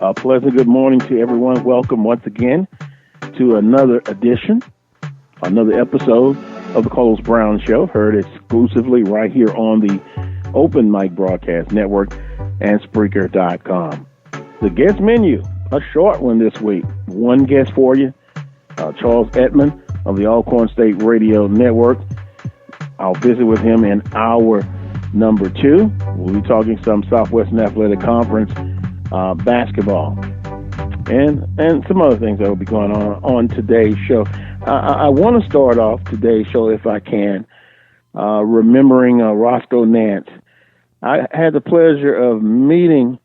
A pleasant good morning to everyone. Welcome once again to another edition, another episode of the Carlos Brown Show, heard exclusively right here on the Open Mic Broadcast Network and Spreaker.com. The guest menu, a short one this week. One guest for you, Charles Edmond of the Alcorn State Radio Network. I'll visit with him in hour number 2. We'll be talking some Southwestern Athletic Conference basketball and some other things that will be going on today's show. I want to start off today's show, if I can, remembering Roscoe Nance. I had the pleasure of meeting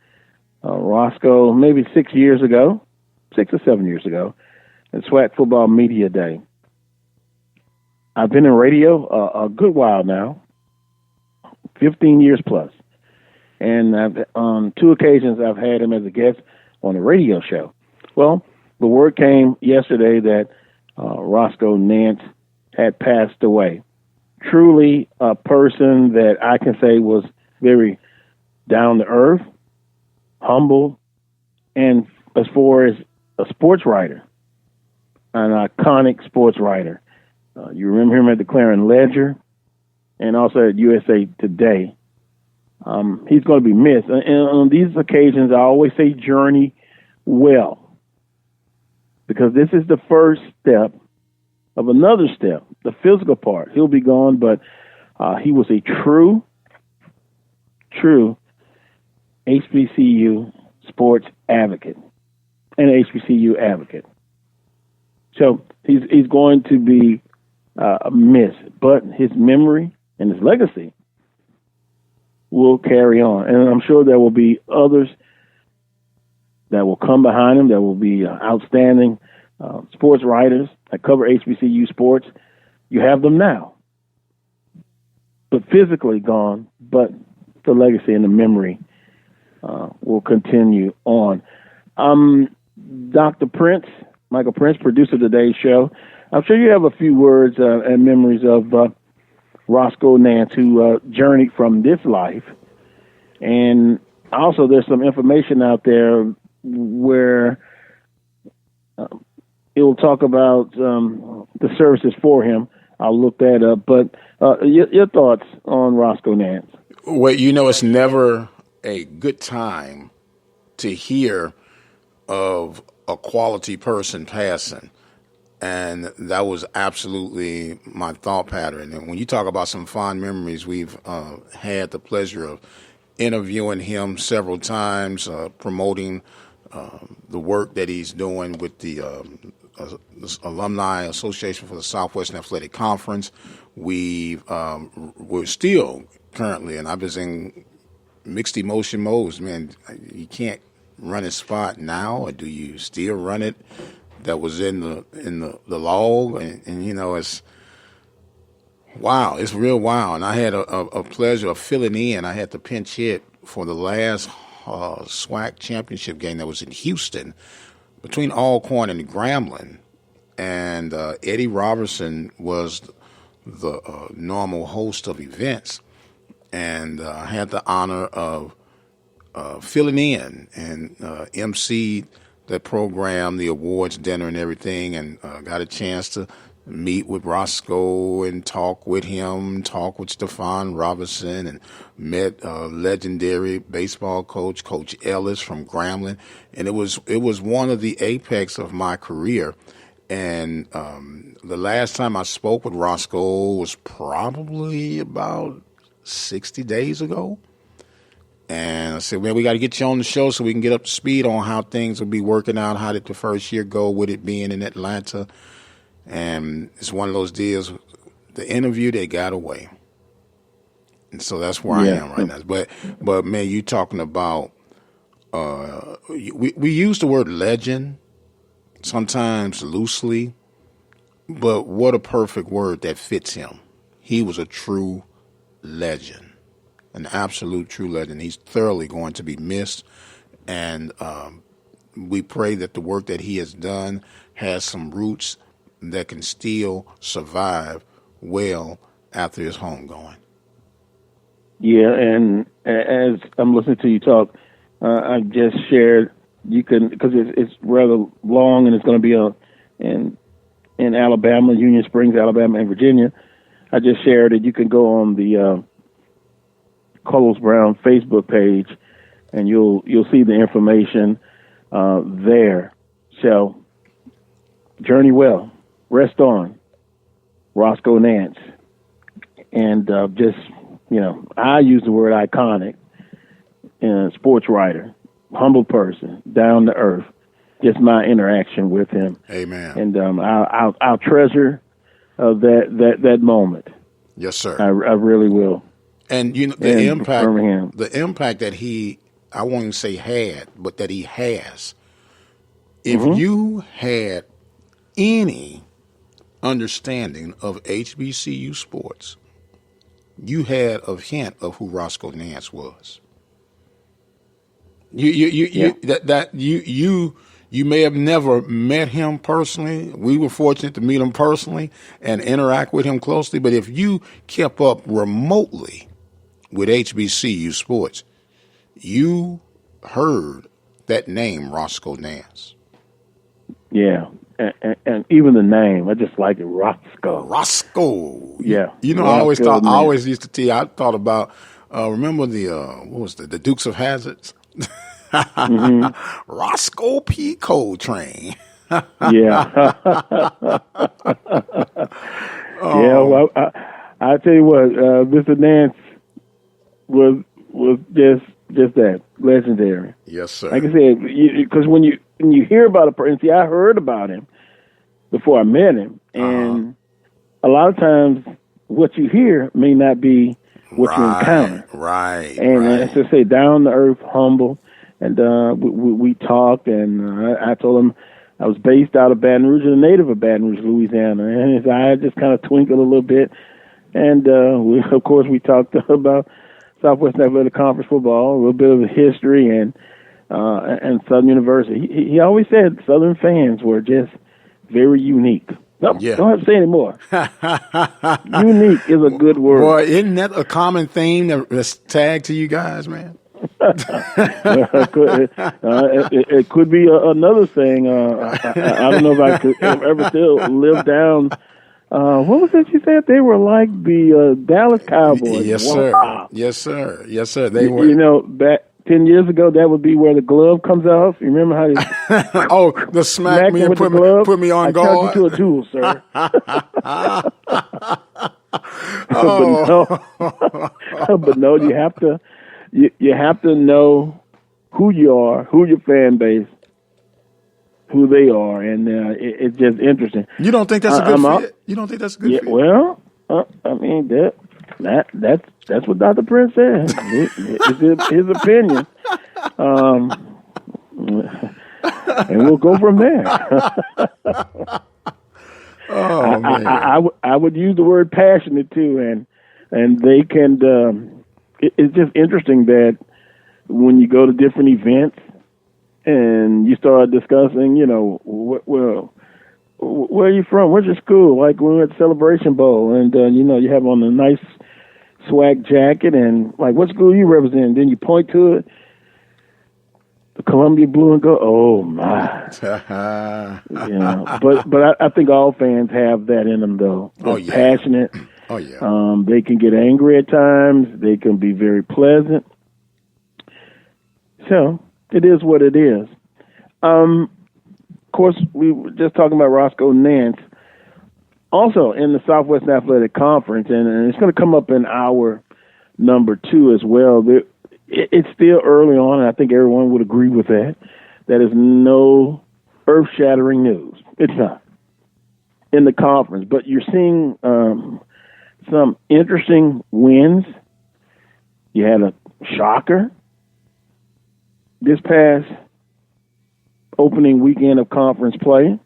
Roscoe maybe 6 or 7 years ago, at SWAC Football Media Day. I've been in radio a good while now, 15 years plus. And on 2 occasions, I've had him as a guest on a radio show. Well, the word came yesterday that Roscoe Nance had passed away. Truly a person that I can say was very down to earth, humble, and as far as a sports writer, an iconic sports writer. You remember him at the Clarion Ledger and also at USA Today. He's going to be missed. And on these occasions, I always say journey well, because this is the first step of another step, the physical part. He'll be gone, but he was a true HBCU sports advocate and HBCU advocate. So he's going to be missed, but his memory and his legacy will carry on. And I'm sure there will be others that will come behind him, that will be outstanding sports writers that cover HBCU sports. You have them now, but physically gone, but the legacy and the memory will continue on. Dr. Prince, Michael Prince, producer of today's show. I'm sure you have a few words and memories of Roscoe Nance, who journeyed from this life. And also there's some information out there where it will talk about the services for him. I'll look that up. But your thoughts on Roscoe Nance? Well, it's never a good time to hear of a quality person passing. And that was absolutely my thought pattern. And when you talk about some fond memories, we've had the pleasure of interviewing him several times, promoting the work that he's doing with the Alumni Association for the Southwestern Athletic Conference. We're still currently, and I was in mixed emotion modes, man. You can't run a spot now, or do you still run it? That was in the log, and it's wow, it's real wow. And I had a pleasure of filling in. I had the pinch hit for the last SWAC championship game that was in Houston between Alcorn and Grambling, and Eddie Robertson was the normal host of events, and I had the honor of filling in and emceed that program, the awards dinner and everything, and got a chance to meet with Roscoe and talk with him, talk with Stephon Robinson, and met legendary baseball coach, Coach Ellis from Grambling. And it was one of the apex of my career. And the last time I spoke with Roscoe was probably about 60 days ago. And I said, man, we got to get you on the show so we can get up to speed on how things will be working out. How did the first year go with it being in Atlanta? And it's one of those deals, the interview, they got away. And so that's where I am right now. But man, you talking about, we use the word legend sometimes loosely, but what a perfect word that fits him. He was a true legend. An absolute true legend. He's thoroughly going to be missed, and we pray that the work that he has done has some roots that can still survive well after his homegoing. Yeah, and as I'm listening to you talk, I just shared you can, because it's rather long and it's going to be in Alabama, Union Springs, Alabama, and Virginia. I just shared it. You can go on the Carlos Brown Facebook page, and you'll see the information there. So, journey well, rest on, Roscoe Nance, and just I use the word iconic. Sports writer, humble person, down to earth. Just my interaction with him. Amen. And I'll treasure that moment. Yes, sir. I really will. And the impact that he, I won't even say had, but that he has. If you had any understanding of HBCU sports, you had a hint of who Roscoe Nance was. You may have never met him personally. We were fortunate to meet him personally and interact with him closely. But if you kept up remotely with HBCU sports, you heard that name, Roscoe Nance. Yeah, and even the name, I just like it, Roscoe. Roscoe. Yeah. Roscoe, I always used to tell you, I thought about, remember the Dukes of Hazzards? Roscoe P. Coltrane. Yeah. Yeah, well, I tell you what, Mr. Nance was just that, legendary. Yes, sir. Like I said, because when you hear about a person, see, I heard about him before I met him, and a lot of times what you hear may not be what you encounter. Right. And as I say, down to earth, humble, and we talked, and I told him I was based out of Baton Rouge, and a native of Baton Rouge, Louisiana, and his eye just kind of twinkled a little bit, and of course we talked about Southwestern Athletic Conference football, a little bit of the history, and Southern University. He always said Southern fans were just very unique. No, don't have to say anymore. Unique is a good word. Boy, isn't that a common theme that's tagged to you guys, man? It could be another thing. I don't know if I could ever still live down. What was it you said? They were like the Dallas Cowboys. Yes, wow. sir. Yes, sir. Yes, sir. They were. Back 10 years ago, that would be where the glove comes off. You remember how they the smack me and put me on guard? I turned you to a tool, sir. But no, you have to know who you are, who your fan base, who they are, and it's just interesting. You don't think that's a good fit? You don't think that's a good fit? Well, I mean that's what Dr. Prince said. It's his opinion, and we'll go from there. Oh man, I would use the word passionate too, and they can. It's just interesting that when you go to different events and you start discussing, where are you from? Where's your school? Like when we were at the Celebration Bowl, and you have on a nice swag jacket, and like, what school you represent? Then you point to it, the Columbia Blue and Gold. Oh my! But I think all fans have that in them, though. They're passionate. Oh yeah. They can get angry at times. They can be very pleasant. So it is what it is. Of course, we were just talking about Roscoe Nance. Also in the Southwestern Athletic Conference, and it's going to come up in our number 2 as well. It's still early on, and I think everyone would agree with that. That is no earth-shattering news. It's not in the conference, but you're seeing some interesting wins. You had a shocker this past opening weekend of conference play.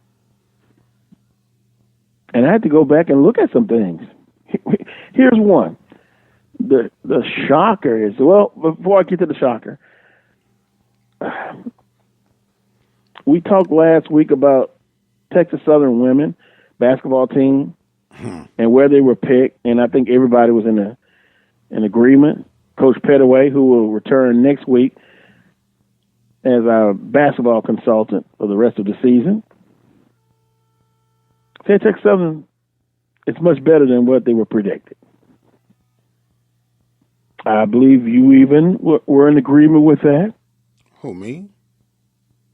And I had to go back and look at some things. Here's one. The shocker is, well, before I get to the shocker, we talked last week about Texas Southern women basketball team and where they were picked, and I think everybody was in agreement. Coach Pettaway, who will return next week, as our basketball consultant for the rest of the season, said Texas Southern is much better than what they were predicted. I believe you even were in agreement with that. Who, me?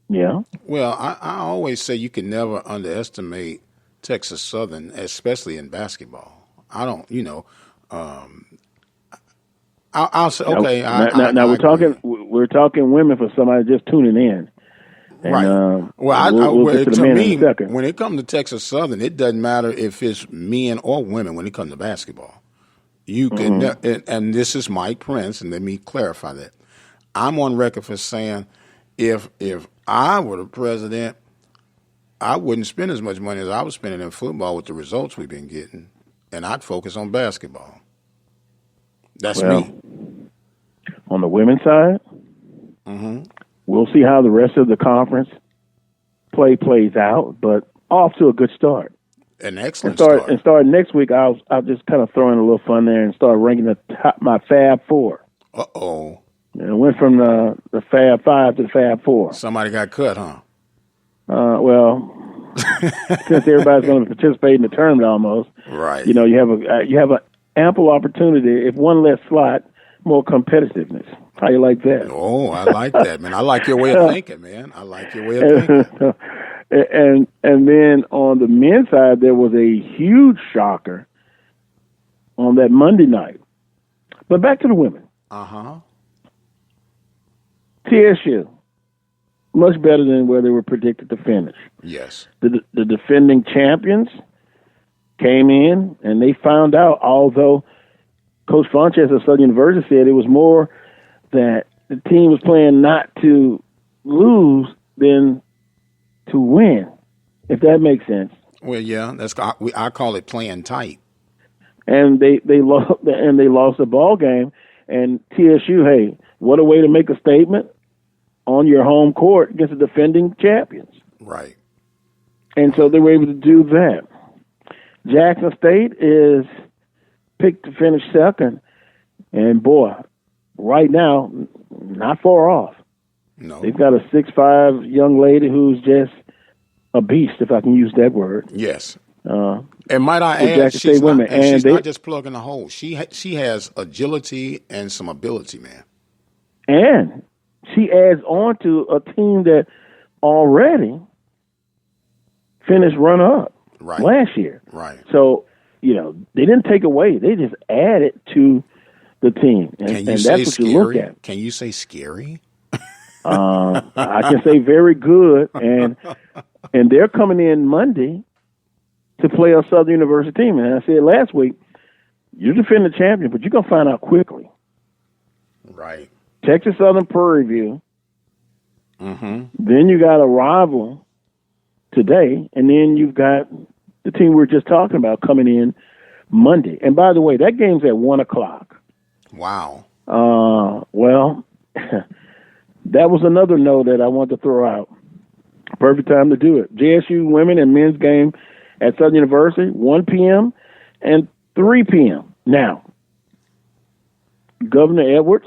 Yeah. Well, I always say you can never underestimate Texas Southern, especially in basketball. I don't, I'll say, okay. Now I agree. we're talking women for somebody just tuning in. And, Right. We'll get to the men in a second. When it comes to Texas Southern, it doesn't matter if it's men or women when it comes to basketball. You can, and this is Mike Prince, and let me clarify that. I'm on record for saying if I were the president, I wouldn't spend as much money as I was spending in football with the results we've been getting, and I'd focus on basketball. That's me. On the women's side, we'll see how the rest of the conference plays out, but off to a good start. An excellent start. And start next week, I'll just kind of throw in a little fun there and start ranking my Fab Four. Uh-oh. And it went from the Fab Five to the Fab Four. Somebody got cut, huh? Since everybody's going to participate in the tournament almost, right? You have an ample opportunity. If one less slot, more competitiveness. How you like that? Oh, I like that, man. I like your way of thinking, man. I like your way of thinking. And then on the men's side, there was a huge shocker on that Monday night. But back to the women. TSU, much better than where they were predicted to finish. Yes. The defending champions came in, and they found out, although Coach Funches of Southern University said it was more that the team was playing not to lose than to win, if that makes sense. Well, yeah, I call it playing tight. And they lost the ball game. And TSU, hey, what a way to make a statement on your home court against the defending champions. Right. And so they were able to do that. Jackson State is picked to finish second. And, boy, right now, not far off. No. They've got a 6'5" young lady who's just a beast, if I can use that word. Yes. And might I add, she's not just plugging a hole. She has agility and some ability, man. And she adds on to a team that already finished runner-up last year. Right. So, they didn't take away. They just added to the team. And that's what you look at. Can you say scary? I can say very good. And they're coming in Monday to play a Southern University team. And I said last week, you're defending champion, but you're going to find out quickly. Right. Texas Southern Prairie View. Then you got a rival today, and then you've got the team we were just talking about coming in Monday. And by the way, that game's at 1:00. Wow. Well, that was another note that I wanted to throw out. Perfect time to do it. JSU women and men's game at Southern University, 1 p.m. and 3 p.m. Now, Governor Edwards,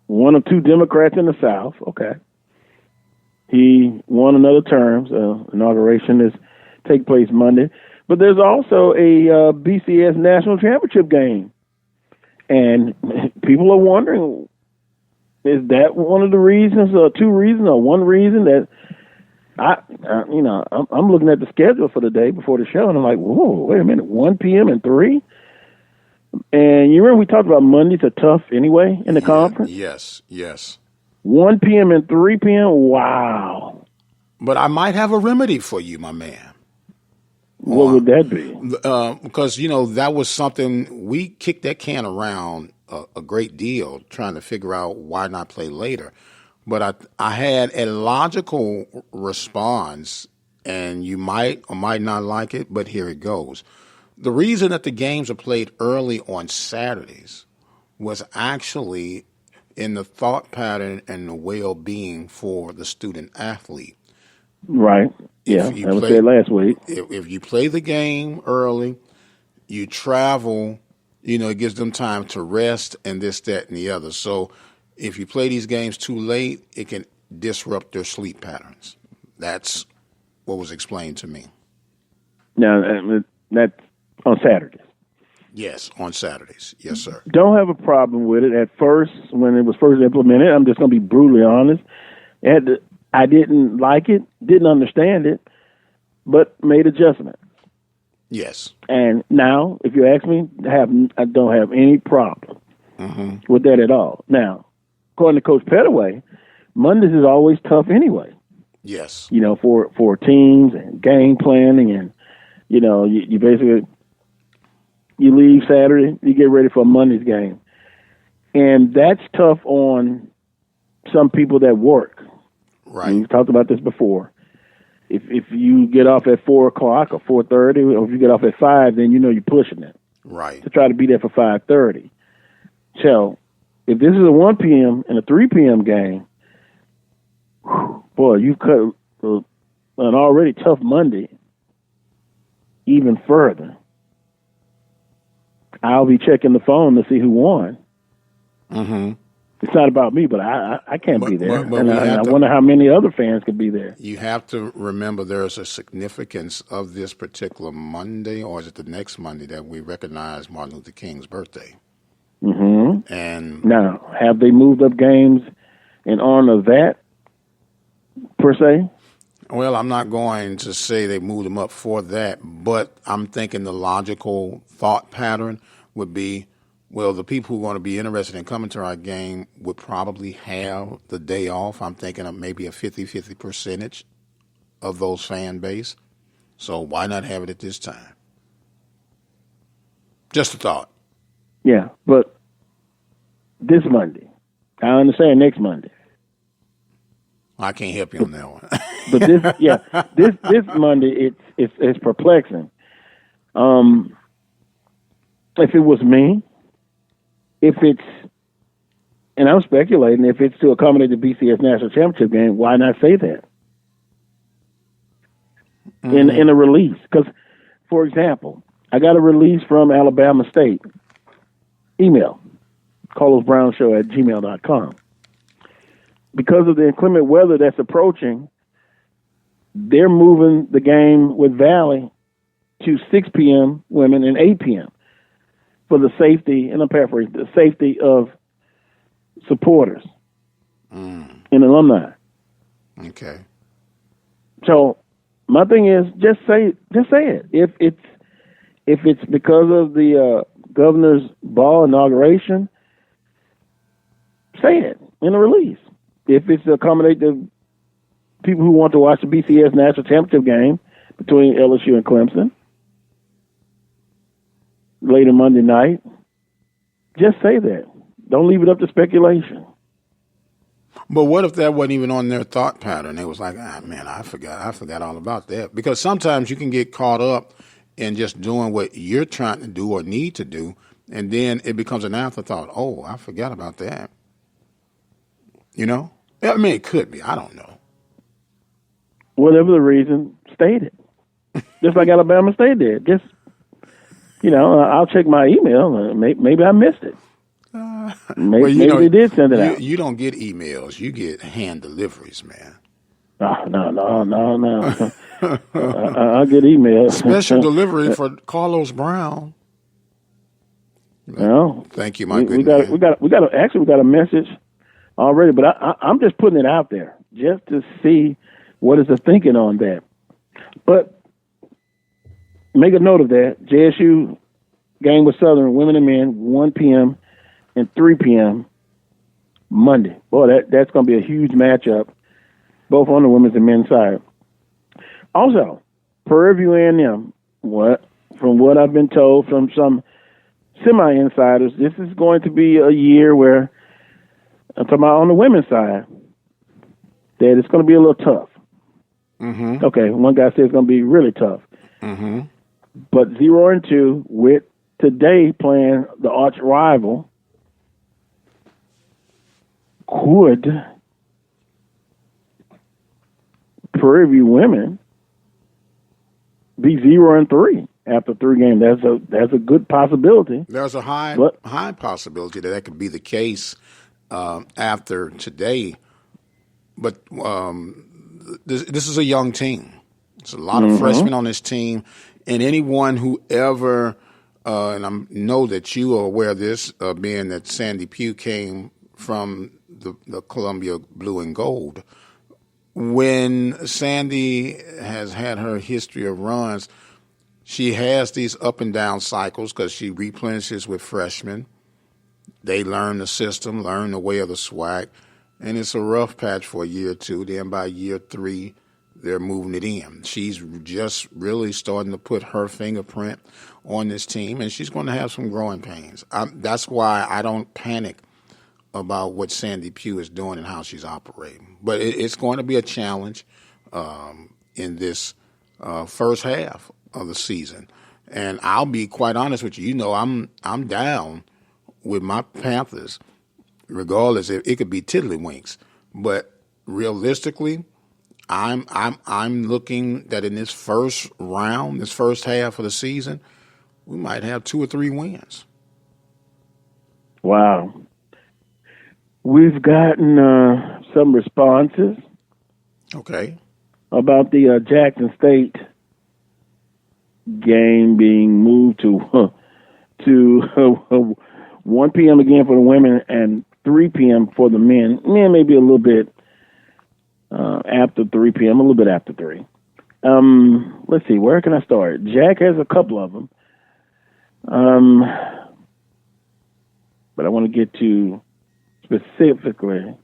one of two Democrats in the South, okay. He won another term. So inauguration is take place Monday. But there's also a BCS national championship game. And people are wondering, is that one of the reasons, or two reasons, or one reason that I'm looking at the schedule for the day before the show, and I'm like, whoa, wait a minute, 1 p.m. and 3? And you remember we talked about Mondays are tough anyway in the conference? Yes. 1 p.m. and 3 p.m.? Wow. But I might have a remedy for you, my man. What would that be? Because, that was something, we kicked that can around a great deal trying to figure out why not play later. But I had a logical response, and you might or might not like it, but here it goes. The reason that the games are played early on Saturdays was actually in the thought pattern and the well-being for the student athlete. Right. Yeah, that was said last week. If you play the game early, you travel, it gives them time to rest and this, that, and the other. So if you play these games too late, it can disrupt their sleep patterns. That's what was explained to me. Now, that's on Saturdays. Yes, on Saturdays. Yes, sir. Don't have a problem with it. At first, when it was first implemented, I'm just going to be brutally honest. I didn't like it, didn't understand it, but made adjustments. Yes. And now, if you ask me, I don't have any problem with that at all. Now, according to Coach Pettaway, Mondays is always tough anyway. Yes. You know, for teams and game planning, and you basically you leave Saturday, you get ready for Monday's game, and that's tough on some people that work. Right. And we've talked about this before. If you get off at 4 o'clock or 4:30, or if you get off at 5, then you're pushing it. Right. To try to be there for 5:30. So, if this is a 1 p.m. and a 3 p.m. game, boy, you've cut an already tough Monday even further. I'll be checking the phone to see who won. Mm-hmm. It's not about me, but I can't be there. And I wonder how many other fans could be there. You have to remember there's a significance of this particular Monday, or is it the next Monday, that we recognize Martin Luther King's birthday. Mm-hmm. And now, have they moved up games in honor of that, per se? Well, I'm not going to say they moved them up for that, but I'm thinking the logical thought pattern would be, well, the people who are going to be interested in coming to our game would probably have the day off. I'm thinking of maybe a 50-50 percentage of those fan base. So why not have it at this time? Just a thought. Yeah, but this Monday, I understand next Monday. I can't help you on that one. But this Monday, it's perplexing. If it was me, and I'm speculating, if it's to accommodate the BCS National Championship game, why not say that in a release? Because, for example, I got a release from Alabama State. Email, carlosbrownshow@gmail.com. Because of the inclement weather that's approaching, they're moving the game with Valley to 6 p.m. women and 8 p.m. for the safety, and I'm paraphrasing, the safety of supporters and alumni. Okay. So my thing is, just say it. If it's because of the governor's ball inauguration, say it in a release. If it's to accommodate the people who want to watch the BCS National Championship game between LSU and Clemson later Monday night, just say that. Don't leave it up to speculation. But what if that wasn't even on their thought pattern? It was like, man, I forgot all about that. Because sometimes you can get caught up in just doing what you're trying to do or need to do, and then it becomes an afterthought. Oh, I forgot about that. You know? I mean, it could be. I don't know. Whatever the reason, state it. Just like Alabama State did. Just, I'll check my email. Maybe I missed it. Maybe they did send it out. You don't get emails. You get hand deliveries, man. No. I'll get emails. Special delivery for Carlos Brown. Well, thank you, my good man. We got a message already, but I'm just putting it out there just to see what is the thinking on that. But make a note of that. JSU game with Southern, women and men, 1 p.m. and 3 p.m. Monday. Boy, that's going to be a huge matchup, both on the women's and men's side. Also, Prairie View A&M, from what I've been told from some semi-insiders, this is going to be a year where, I'm talking about on the women's side, that it's going to be a little tough. Mm-hmm. Okay, one guy said it's going to be really tough. Mm-hmm. But 0-2 with today playing the arch rival could Prairie View women be 0-3 after 3 games. That's a good possibility. There's a high possibility that could be the case. after today. But this is a young team. There's a lot of freshmen on this team, and anyone who ever, and I know that you are aware of this, being that Sandy Pugh came from the Columbia Blue and Gold. When Sandy has had her history of runs, she has these up and down cycles because she replenishes with freshmen. They learn the system, learn the way of the SWAC, and it's a rough patch for a year or two. Then by year 3, they're moving it in. She's just really starting to put her fingerprint on this team, and she's going to have some growing pains. That's why I don't panic about what Sandy Pugh is doing and how she's operating. But it's going to be a challenge in this first half of the season. And I'll be quite honest with you. You know, I'm down with my Panthers, regardless if it could be tiddlywinks. But realistically, I'm looking that in this first round, this first half of the season, we might have 2 or 3 wins. Wow. We've gotten some responses. Okay. About the Jackson State game being moved to 1 p.m. again for the women and 3 p.m. for the men. Men maybe a little bit after 3 p.m., a little bit after 3. Let's see, where can I start? Jack has a couple of them. But I want to get to specifically.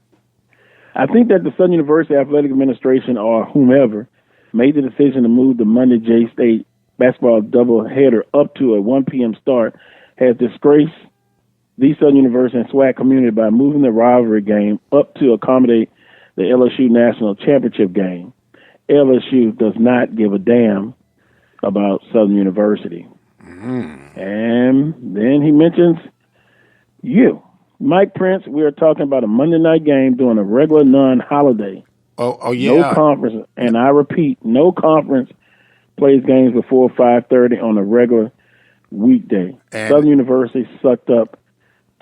I think that the Southern University Athletic Administration or whomever made the decision to move the Monday J-State basketball doubleheader up to a 1 p.m. start has disgraced the Southern University and SWAC community by moving the rivalry game up to accommodate the LSU National Championship game. LSU does not give a damn about Southern University. And then he mentions you. Mike Prince, we are talking about a Monday night game during a regular non-holiday. Oh yeah. No conference, and I repeat, no conference plays games before 5:30 on a regular weekday. And Southern University sucked up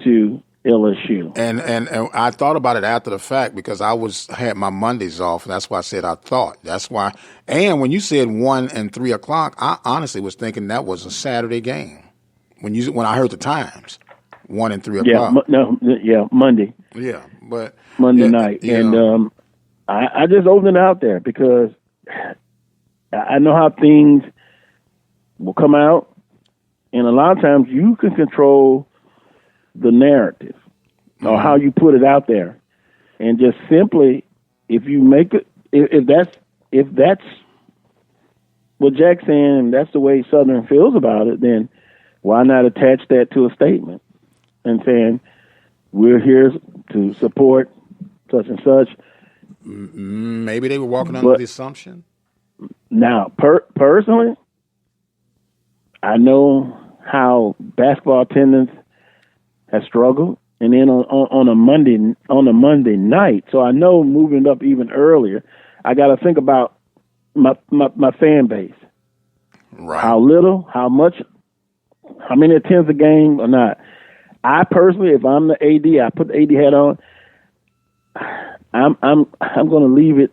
to LSU. And I thought about it after the fact because I had my Mondays off. And that's why I said I thought. That's why. And when you said 1 and 3 o'clock, I honestly was thinking that was a Saturday game. When I heard the times, 1 and 3 o'clock. Monday. Yeah, but Monday night, and I just opened it out there because I know how things will come out, and a lot of times you can control the narrative or how you put it out there, and just simply if you make it, if that's what Jack's saying, and that's the way Southern feels about it, then why not attach that to a statement and saying we're here to support such and such. Maybe they were walking under the assumption. Now, personally, I know how basketball attendance has struggled, and then on a Monday night. So I know moving up even earlier, I got to think about my fan base. Right. How little, how much, how many attends a game or not. I personally, if I'm the AD, I put the AD hat on. I'm going to leave it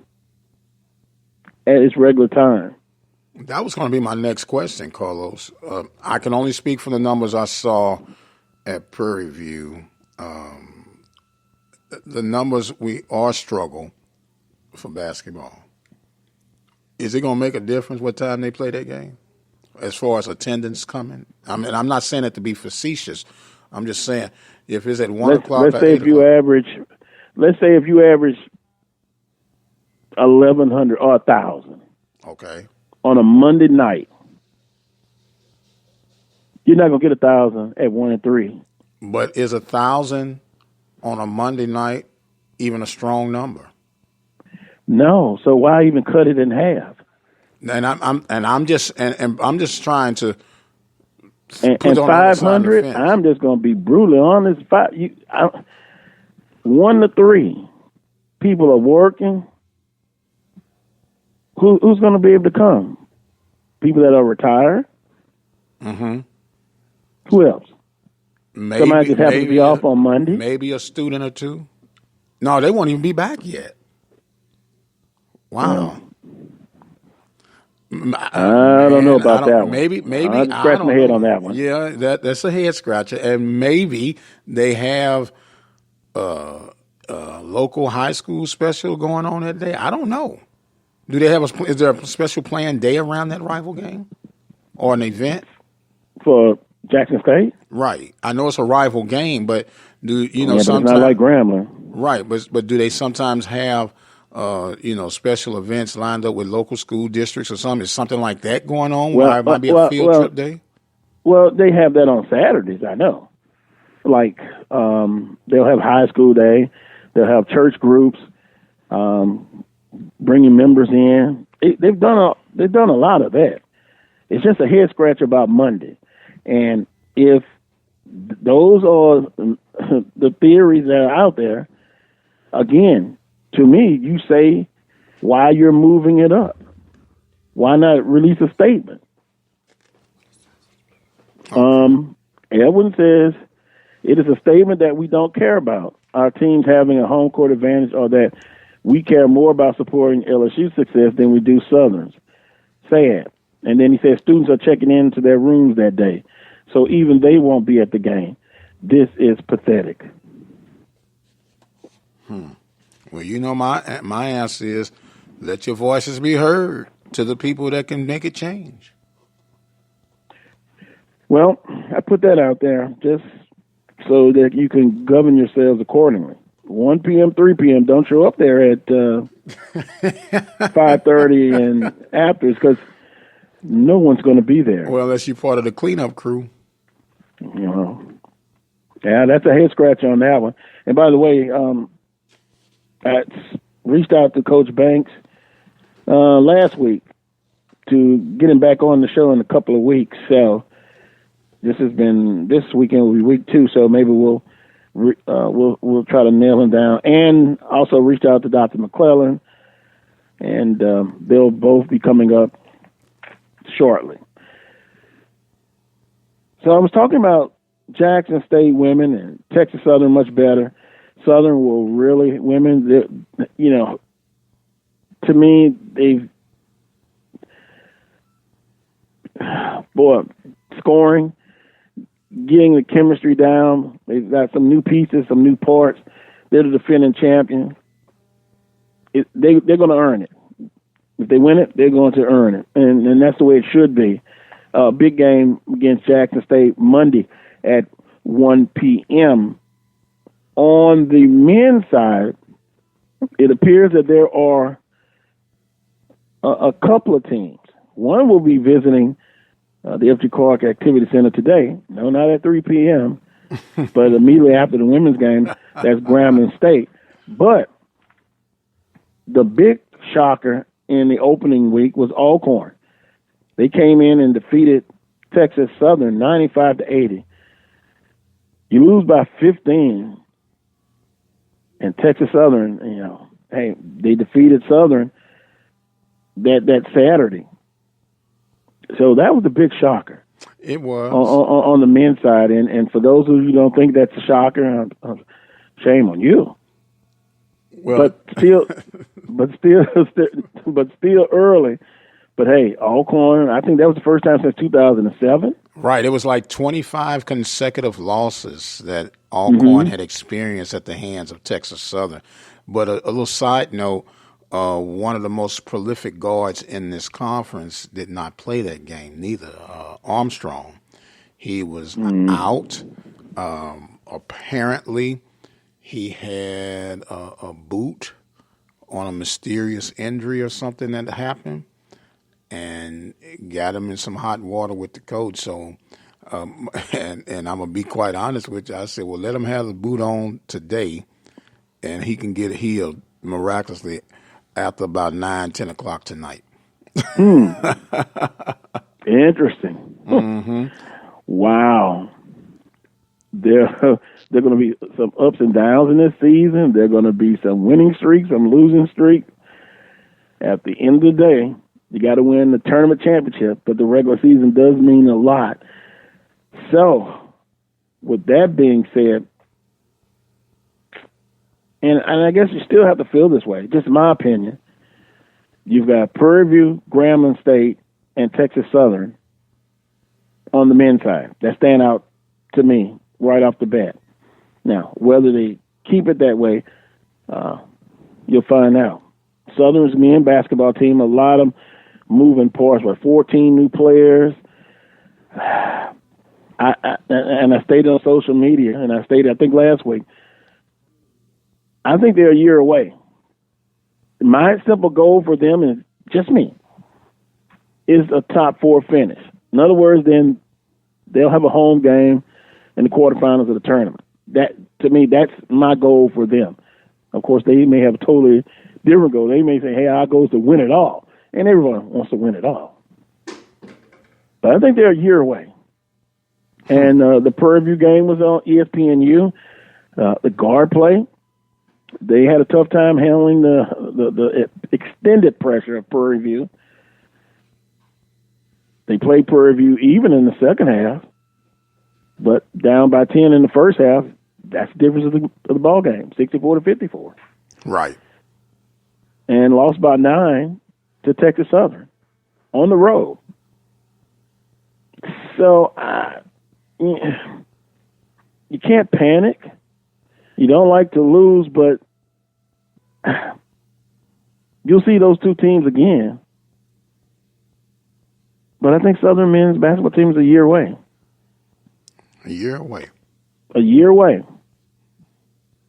at its regular time. That was going to be my next question, Carlos. I can only speak from the numbers I saw at Prairie View. The numbers we are struggle for basketball. Is it going to make a difference what time they play that game as far as attendance coming? I mean, I'm not saying it to be facetious. I'm just saying if it's at 1 o'clock. Let's say if you average 1,100 or 1,000. Okay. On a Monday night, you're not gonna get 1,000 at 1 and 3. But is 1,000 on a Monday night even a strong number? No. So why even cut it in half? And I'm just trying to. And 500, I'm just gonna be brutally honest. 1 to 3, people are working. Who's going to be able to come? People that are retired? Mm-hmm. Who else? Somebody just happens to be off on Monday. Maybe a student or two. No, they won't even be back yet. Wow. I don't know about that one. Maybe I'm scratching my head on that one. Yeah, that's a head scratcher, and maybe they have a local high school special going on that day. I don't know. Do they have is there a special planned day around that rival game or an event for Jackson State? Right. I know it's a rival game, but do you know? Yeah, sometimes it's not like Grambling. Right, but do they sometimes have special events lined up with local school districts or something? Is something like that going on? Where it might be a field trip day? Well, they have that on Saturdays, I know. Like they'll have high school day, they'll have church groups, bringing members in. They've done a lot of that. It's just a head scratcher about Monday, and if those are the theories that are out there, again, to me, you say why you're moving it up. Why not release a statement? Edwin says it is a statement that we don't care about our teams having a home court advantage, or that we care more about supporting LSU's success than we do Southern's. Sad. And then he says students are checking into their rooms that day, so even they won't be at the game. This is pathetic. Well, you know, my answer is let your voices be heard to the people that can make it change. Well, I put that out there just so that you can govern yourselves accordingly. 1 p.m., 3 p.m., don't show up there at 5:30 and after, because no one's going to be there. Well, unless you're part of the cleanup crew. Yeah, that's a head scratch on that one. And by the way, I reached out to Coach Banks last week to get him back on the show in a couple of weeks. So this weekend will be week 2. So maybe we'll try to nail him down. And also reached out to Dr. McClellan, and they'll both be coming up shortly. So I was talking about Jackson State women and Texas Southern much better. Southern will really, women, to me, scoring, getting the chemistry down. They've got some new pieces, some new parts. They're the defending champion. They're going to earn it. If they win it, they're going to earn it. And that's the way it should be. Big game against Jackson State Monday at 1 p.m. On the men's side, it appears that there are a couple of teams. One will be visiting the F.G. Clark Activity Center today. No, not at 3 p.m., but immediately after the women's game, that's Grambling State. But the big shocker in the opening week was Alcorn. They came in and defeated Texas Southern 95-80. You lose by 15, and Texas Southern, they defeated Southern that Saturday. So that was a big shocker. It was on the men's side, and for those of you who don't think that's a shocker, shame on you. Well, but still early. But hey, Alcorn, I think that was the first time since 2007. Right. It was like 25 consecutive losses that Alcorn had experienced at the hands of Texas Southern. But a little side note, one of the most prolific guards in this conference did not play that game, neither. Armstrong. He was out. Apparently, he had a boot on a mysterious injury or something that happened, and got him in some hot water with the coach. So, and I'm going to be quite honest with you. I said, well, let him have the boot on today, and he can get healed miraculously after about 9, 10 o'clock tonight. Interesting. Mm-hmm. Wow. There are going to be some ups and downs in this season. There are going to be some winning streaks, some losing streaks. At the end of the day, you got to win the tournament championship, but the regular season does mean a lot. So, with that being said, and I guess you still have to feel this way, just my opinion, you've got Prairie View, Grambling State, and Texas Southern on the men's side. That stand out to me right off the bat. Now, whether they keep it that way, you'll find out. Southern's men basketball team, a lot of moving parts, 14 new players. I stated on social media, and I stated, I think last week, I think they're a year away. My simple goal for them is just me, is a top 4 finish. In other words, then they'll have a home game in the quarterfinals of the tournament. That, to me, that's my goal for them. Of course, they may have a totally different goal. They may say, hey, our goal is to win it all. And everyone wants to win it all. But I think they're a year away. And the Prairie View game was on ESPNU. The guard play, they had a tough time handling the extended pressure of Prairie View. They played Prairie View even in the second half, but down by 10 in the first half. That's the difference of the ball game, 64-54. Right. And lost by 9 to Texas Southern on the road. So you can't panic. You don't like to lose, but you'll see those two teams again. But I think Southern men's basketball team is a year away. A year away. A year away.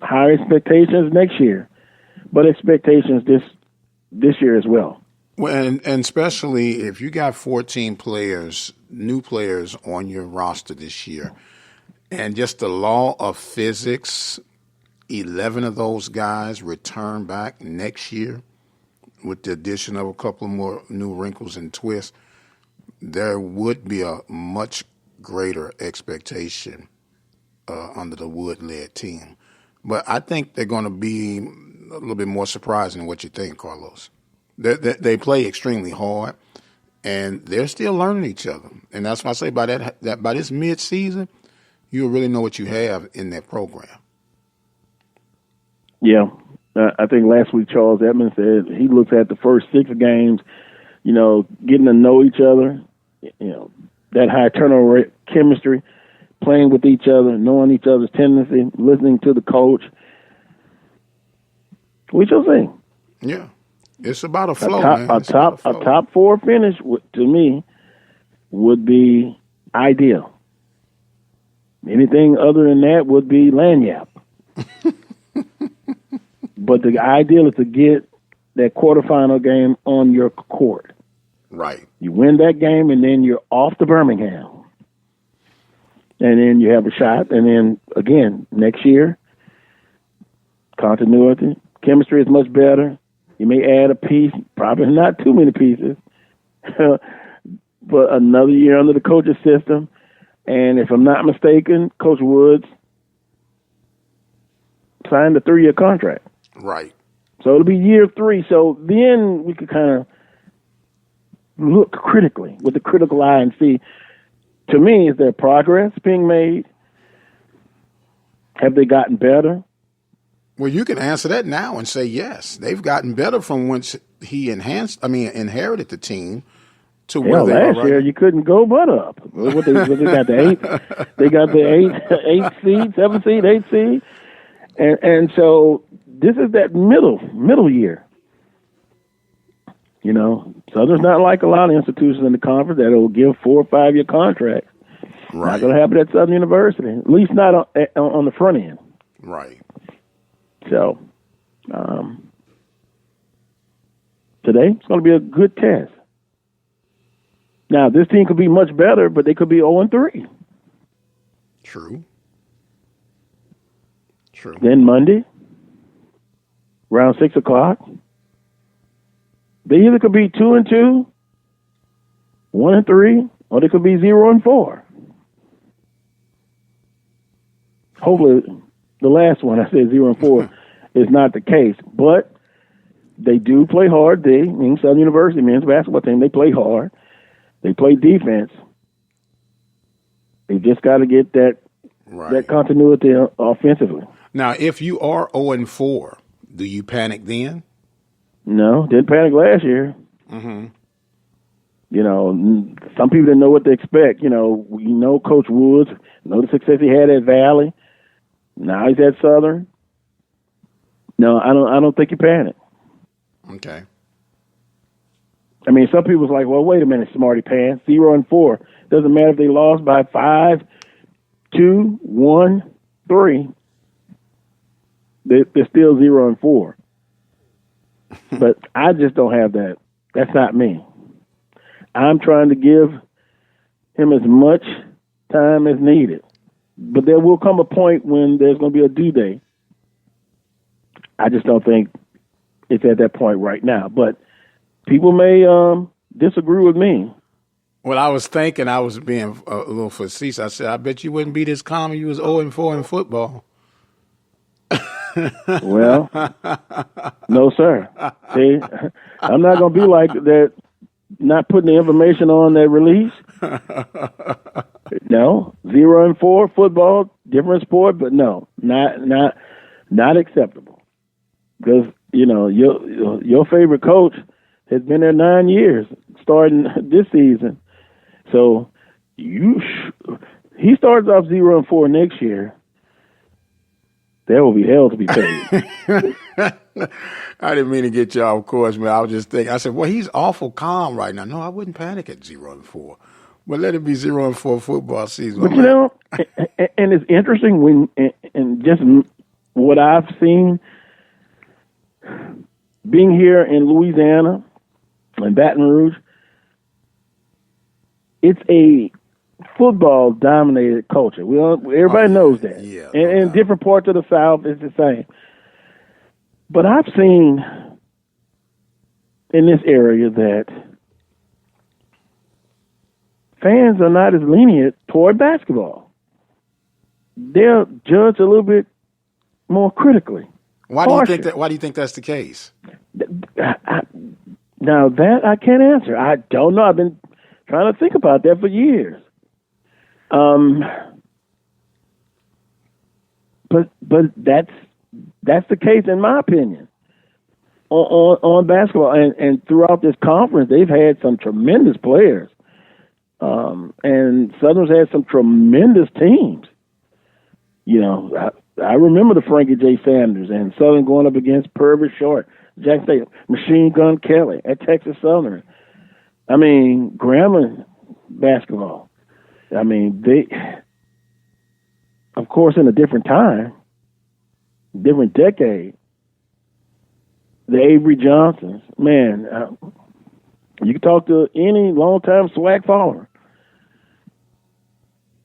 Higher expectations next year, but expectations this year as well. Well, and especially if you got 14 players, new players on your roster this year, and just the law of physics, 11 of those guys return back next year with the addition of a couple more new wrinkles and twists, there would be a much greater expectation under the Wood-led team. But I think they're going to be a little bit more surprising than what you think, Carlos. They play extremely hard, and they're still learning each other. And that's why I say by that by this mid-season, you'll really know what you have in that program. Yeah. I think last week Charles Edmonds said he looks at the first 6 games, getting to know each other, that high turnover rate, chemistry, playing with each other, knowing each other's tendency, listening to the coach. We shall see. Yeah. It's about a flow, man. A top 4 finish, to me, would be ideal. Anything other than that would be lanyap. But the ideal is to get that quarterfinal game on your court. Right. You win that game, and then you're off to Birmingham. And then you have a shot. And then, again, next year, continuity, chemistry is much better. You may add a piece, probably not too many pieces, but another year under the coach's system. And if I'm not mistaken, Coach Woods signed a 3-year contract. Right. So it'll be year 3. So then we could kind of look critically with the critical eye and see, to me, is there progress being made? Have they gotten better? Well, you can answer that now and say yes. They've gotten better from once he inherited the team to where they are last year you couldn't go but up. What they got the 8? They got the 8 seed, 7 seed, 8 seed, and so this is that middle year. Southern's not like a lot of institutions in the conference that will give 4 or 5 year contracts. Right. Not going to happen at Southern University, at least not on the front end. Right. So, today it's going to be a good test. Now, this team could be much better, but they could be 0-3. True. Then Monday, around 6 o'clock, they either could be 2-2, 1-3, or they could be 0-4. Hopefully, the last one, I said 0-4, is not the case. But they do play hard. Southern University men's basketball team, they play hard. They play defense. They just got to get that that continuity offensively. Now, if you are 0-4, do you panic then? No, didn't panic last year. Mm-hmm. You know, some people didn't know what to expect. You know, we know Coach Woods, know the success he had at Valley. Now he's at Southern. No, I don't think you panic. Okay. I mean, some people's like, well, wait a minute, smarty pants. 0-4. Doesn't matter if they lost by 5, 2, 1, 3. They're still 0-4. But I just don't have that. That's not me. I'm trying to give him as much time as needed. But there will come a point when there's going to be a due date. I just don't think it's at that point right now. But people may disagree with me. Well, I was thinking, I was being a little facetious. I said, I bet you wouldn't be this calm if you was 0-4 in football. Well, no, sir. See, I'm not going to be like that, not putting the information on that release. No, 0-4 football, different sport, but no, not acceptable. Because, you know, your favorite coach has been there 9 years, starting this season. So he starts off 0-4 next year. There will be hell to be paid. I didn't mean to get you off course, man. I was just thinking. I said, well, he's awful calm right now. No, I wouldn't panic at 0-4. But let it be 0-4 football season. But, you know, and it's interesting when, and just what I've seen, being here in Louisiana and Baton Rouge, it's a football-dominated culture. Everybody knows that. Yeah, and in different parts of the South, it's the same. But I've seen in this area that fans are not as lenient toward basketball. They'll judge a little bit more critically. Why do you think that's the case? Now that I can't answer. I don't know. I've been trying to think about that for years. But that's the case in my opinion on basketball, and throughout this conference they've had some tremendous players, and Southern's had some tremendous teams. You know, I remember the Frankie J. Sanders and Southern going up against Purvis Short, Jack State, Machine Gun Kelly at Texas Southern. I mean, Grambling basketball. I mean, they, of course, in a different time, different decade, the Avery Johnsons, man, you can talk to any longtime swag follower.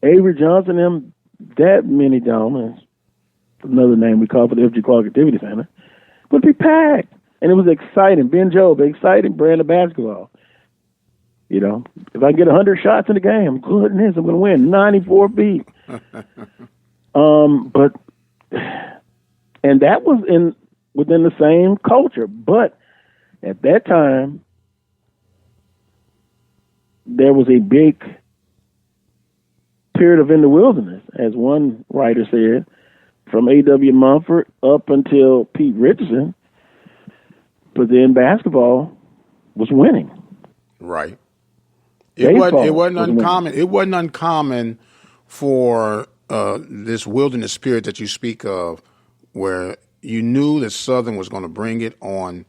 Avery Johnson, them, that mini dome, is another name we call for the FG Clark Activity Center, would be packed. And it was exciting. Ben Job, exciting brand of basketball. You know, if I can get 100 shots in the game, goodness, I'm going to win 94 feet. And that was within the same culture. But at that time, there was a big period of in the wilderness, as one writer said, from A.W. Mumford up until Pete Richardson. But then basketball was winning. Right. It wasn't uncommon. It wasn't uncommon for this wilderness period that you speak of, where you knew that Southern was going to bring it on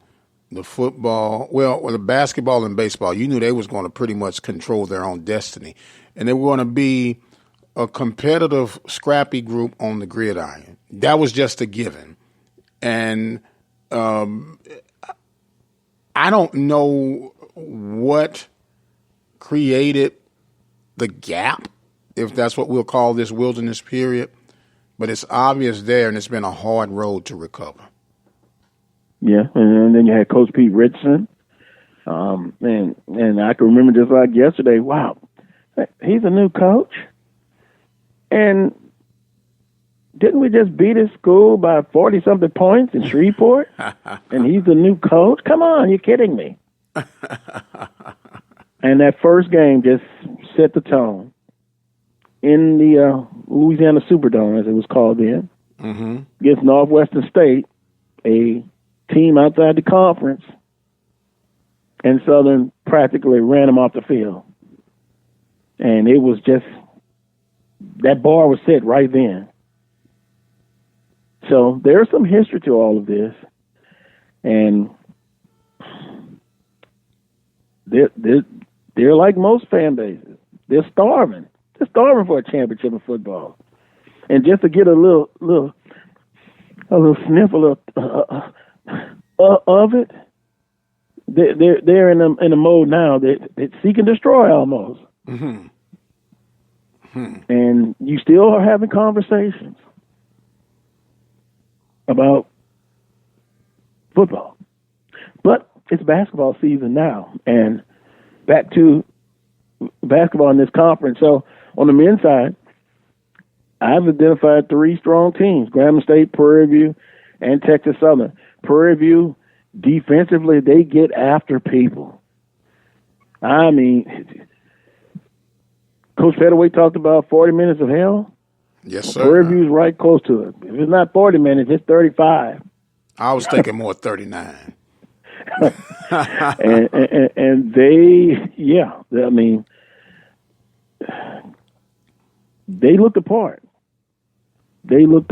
the football, the basketball and baseball. You knew they was going to pretty much control their own destiny, and they were going to be a competitive, scrappy group on the gridiron. That was just a given, and I don't know what created the gap, if that's what we'll call this wilderness period, but it's obvious there, and it's been a hard road to recover. Yeah, and then you had Coach Pete Richardson, and I can remember just like yesterday, wow, he's a new coach, and didn't we just beat his school by 40-something points in Shreveport? And he's the new coach? Come on, you're kidding me. And that first game just set the tone in the Louisiana Superdome, as it was called then, against Northwestern State, a team outside the conference, and Southern practically ran them off the field. And it was just, that bar was set right then. So there's some history to all of this. And they're like most fan bases. They're starving. They're starving for a championship in football. And just to get a little sniffle of it, they're in a mode now that seek and destroy almost. And you still are having conversations about football. But it's basketball season now, and back to basketball in this conference. So on the men's side, I've identified 3 strong teams: Grambling State, Prairie View, and Texas Southern. Prairie View, defensively, they get after people. I mean, Coach Fetterway talked about 40 minutes of hell. Yes, sir. Prairie View's right close to it. If it's not 40 minutes, it's 35. I was thinking more 39. and they, I mean, they looked apart. Grambling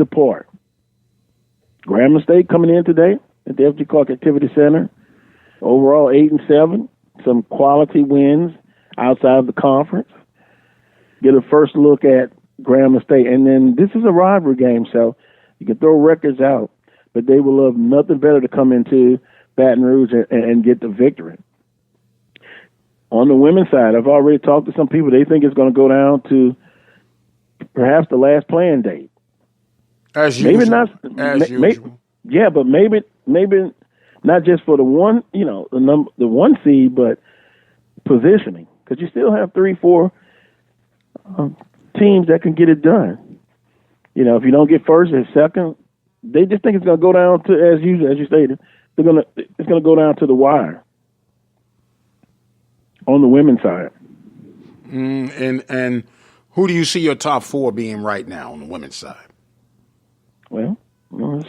State coming in today at the FG Clark Activity Center, overall 8-7, some quality wins outside of the conference. Get a first look at Grambling State, and then this is a rivalry game, so you can throw records out, but they will love nothing better to come into Baton Rouge and get the victory. On the women's side, I've already talked to some people. They think it's going to go down to perhaps the last playing date. As maybe usual. Not. Usual. Yeah, but maybe not just for the one, the 1 seed, but positioning, because you still have 3-4 teams that can get it done. If you don't get first or second, they just think it's going to go down to, as you stated, it's going to go down to the wire on the women's side. And who do you see your top 4 being right now on the women's side? Well,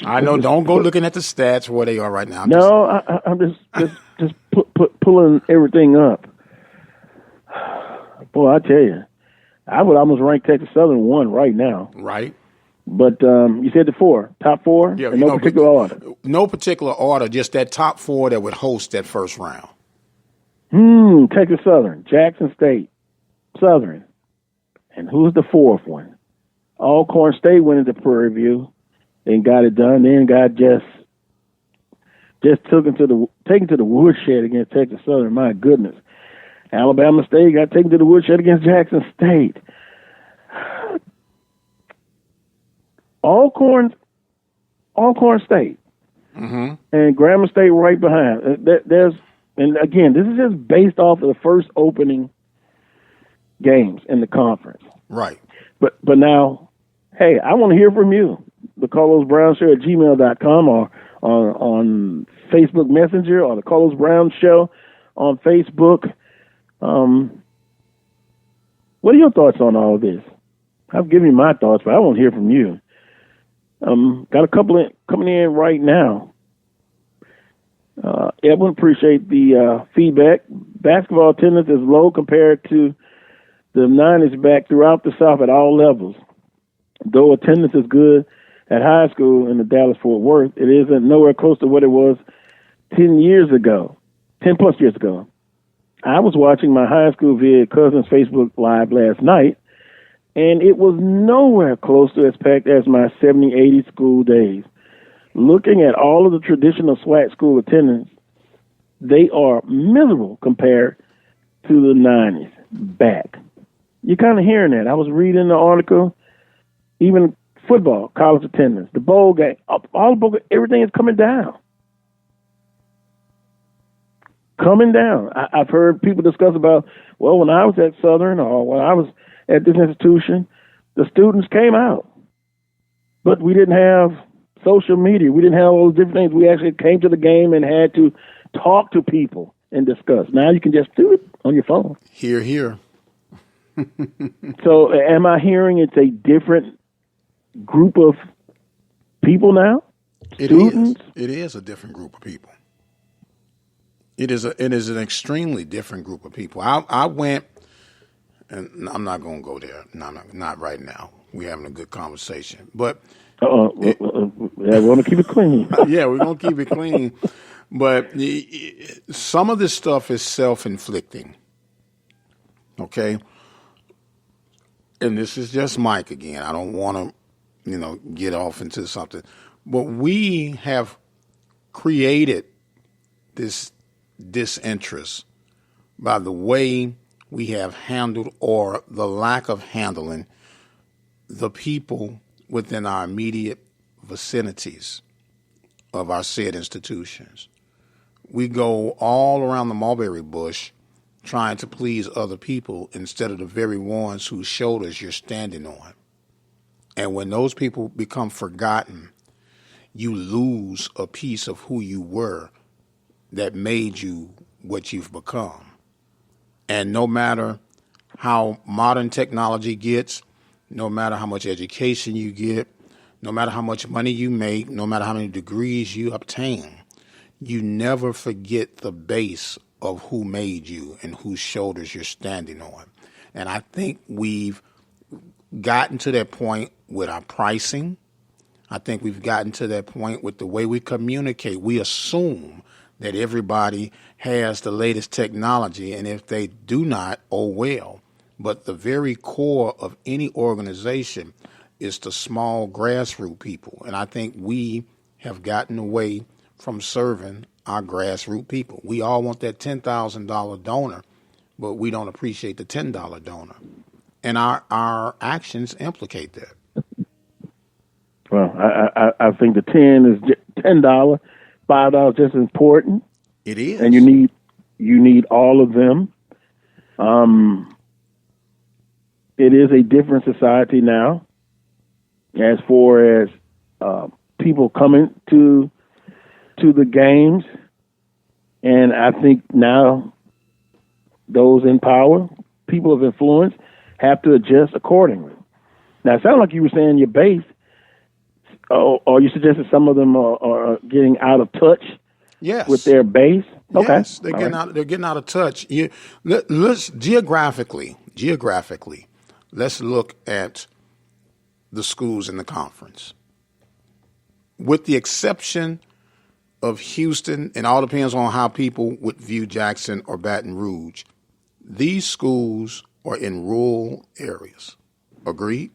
I know. Don't go looking at the stats where they are right now. I'm just pulling everything up. Boy, I tell you, I would almost rank Texas Southern 1 right now. Right. But you said the 4, top 4, yeah, in no particular order. No particular order, just that top 4 that would host that first round. Texas Southern, Jackson State, Southern, and who's the 4th one? Alcorn State went into Prairie View and got it done. Then got just taken to the woodshed against Texas Southern. My goodness, Alabama State got taken to the woodshed against Jackson State. Alcorn State and Grambling State right behind. And again, this is just based off of the first opening games in the conference. Right. But now, hey, I want to hear from you. The Carlos Brown Show at gmail.com or on Facebook Messenger or the Carlos Brown Show on Facebook. What are your thoughts on all of this? I've given you my thoughts, but I want to hear from you. Got a couple coming in right now. Edwin, appreciate the feedback. Basketball attendance is low compared to the 90s back throughout the South at all levels. Though attendance is good at high school in the Dallas-Fort Worth, it isn't nowhere close to what it was 10 plus years ago. I was watching my high school via cousin's Facebook Live last night, and it was nowhere close to as packed as my 70, 80 school days. Looking at all of the traditional SWAC school attendance, they are miserable compared to the 90s back. You're kind of hearing that. I was reading the article, even football, college attendance, the bowl game, everything is coming down. Coming down. I've heard people discuss about, well, when I was at Southern or when I was at this institution, the students came out. But we didn't have social media. We didn't have all those different things. We actually came to the game and had to talk to people and discuss. Now you can just do it on your phone. Hear, hear. So am I hearing it's a different group of people now? Students? It is a different group of people. It is an extremely different group of people. I went, and I'm not going to go there. No, not right now. We're having a good conversation, but We want to keep it clean. yeah, we're going to keep it clean. But some of this stuff is self-inflicting. Okay, and this is just Mike again. I don't want to, get off into something, but we have created this disinterest by the way we have handled or the lack of handling the people within our immediate vicinities of our said institutions. We go all around the mulberry bush trying to please other people instead of the very ones whose shoulders you're standing on. And when those people become forgotten, you lose a piece of who you were that made you what you've become. And no matter how modern technology gets, no matter how much education you get, no matter how much money you make, no matter how many degrees you obtain, you never forget the base of who made you and whose shoulders you're standing on. And I think we've gotten to that point with our pricing. I think we've gotten to that point with the way we communicate. We assume that everybody has the latest technology, and if they do not, oh well. But the very core of any organization is the small grassroots people. And I think we have gotten away from serving our grassroots people. We all want that $10,000 donor, but we don't appreciate the $10 donor. And our actions implicate that. Well, I think the 10 is $10, $5 just as important. It is. And you need all of them. It is a different society now as far as people coming to the games. And I think now those in power, people of influence, have to adjust accordingly. Now, it sounded like you were saying your base, or you suggested some of them are getting out of touch with their base. Okay. Yes, they're getting out of touch. Let's geographically, let's look at the schools in the conference. With the exception of Houston, and all depends on how people would view Jackson or Baton Rouge, these schools are in rural areas. Agreed?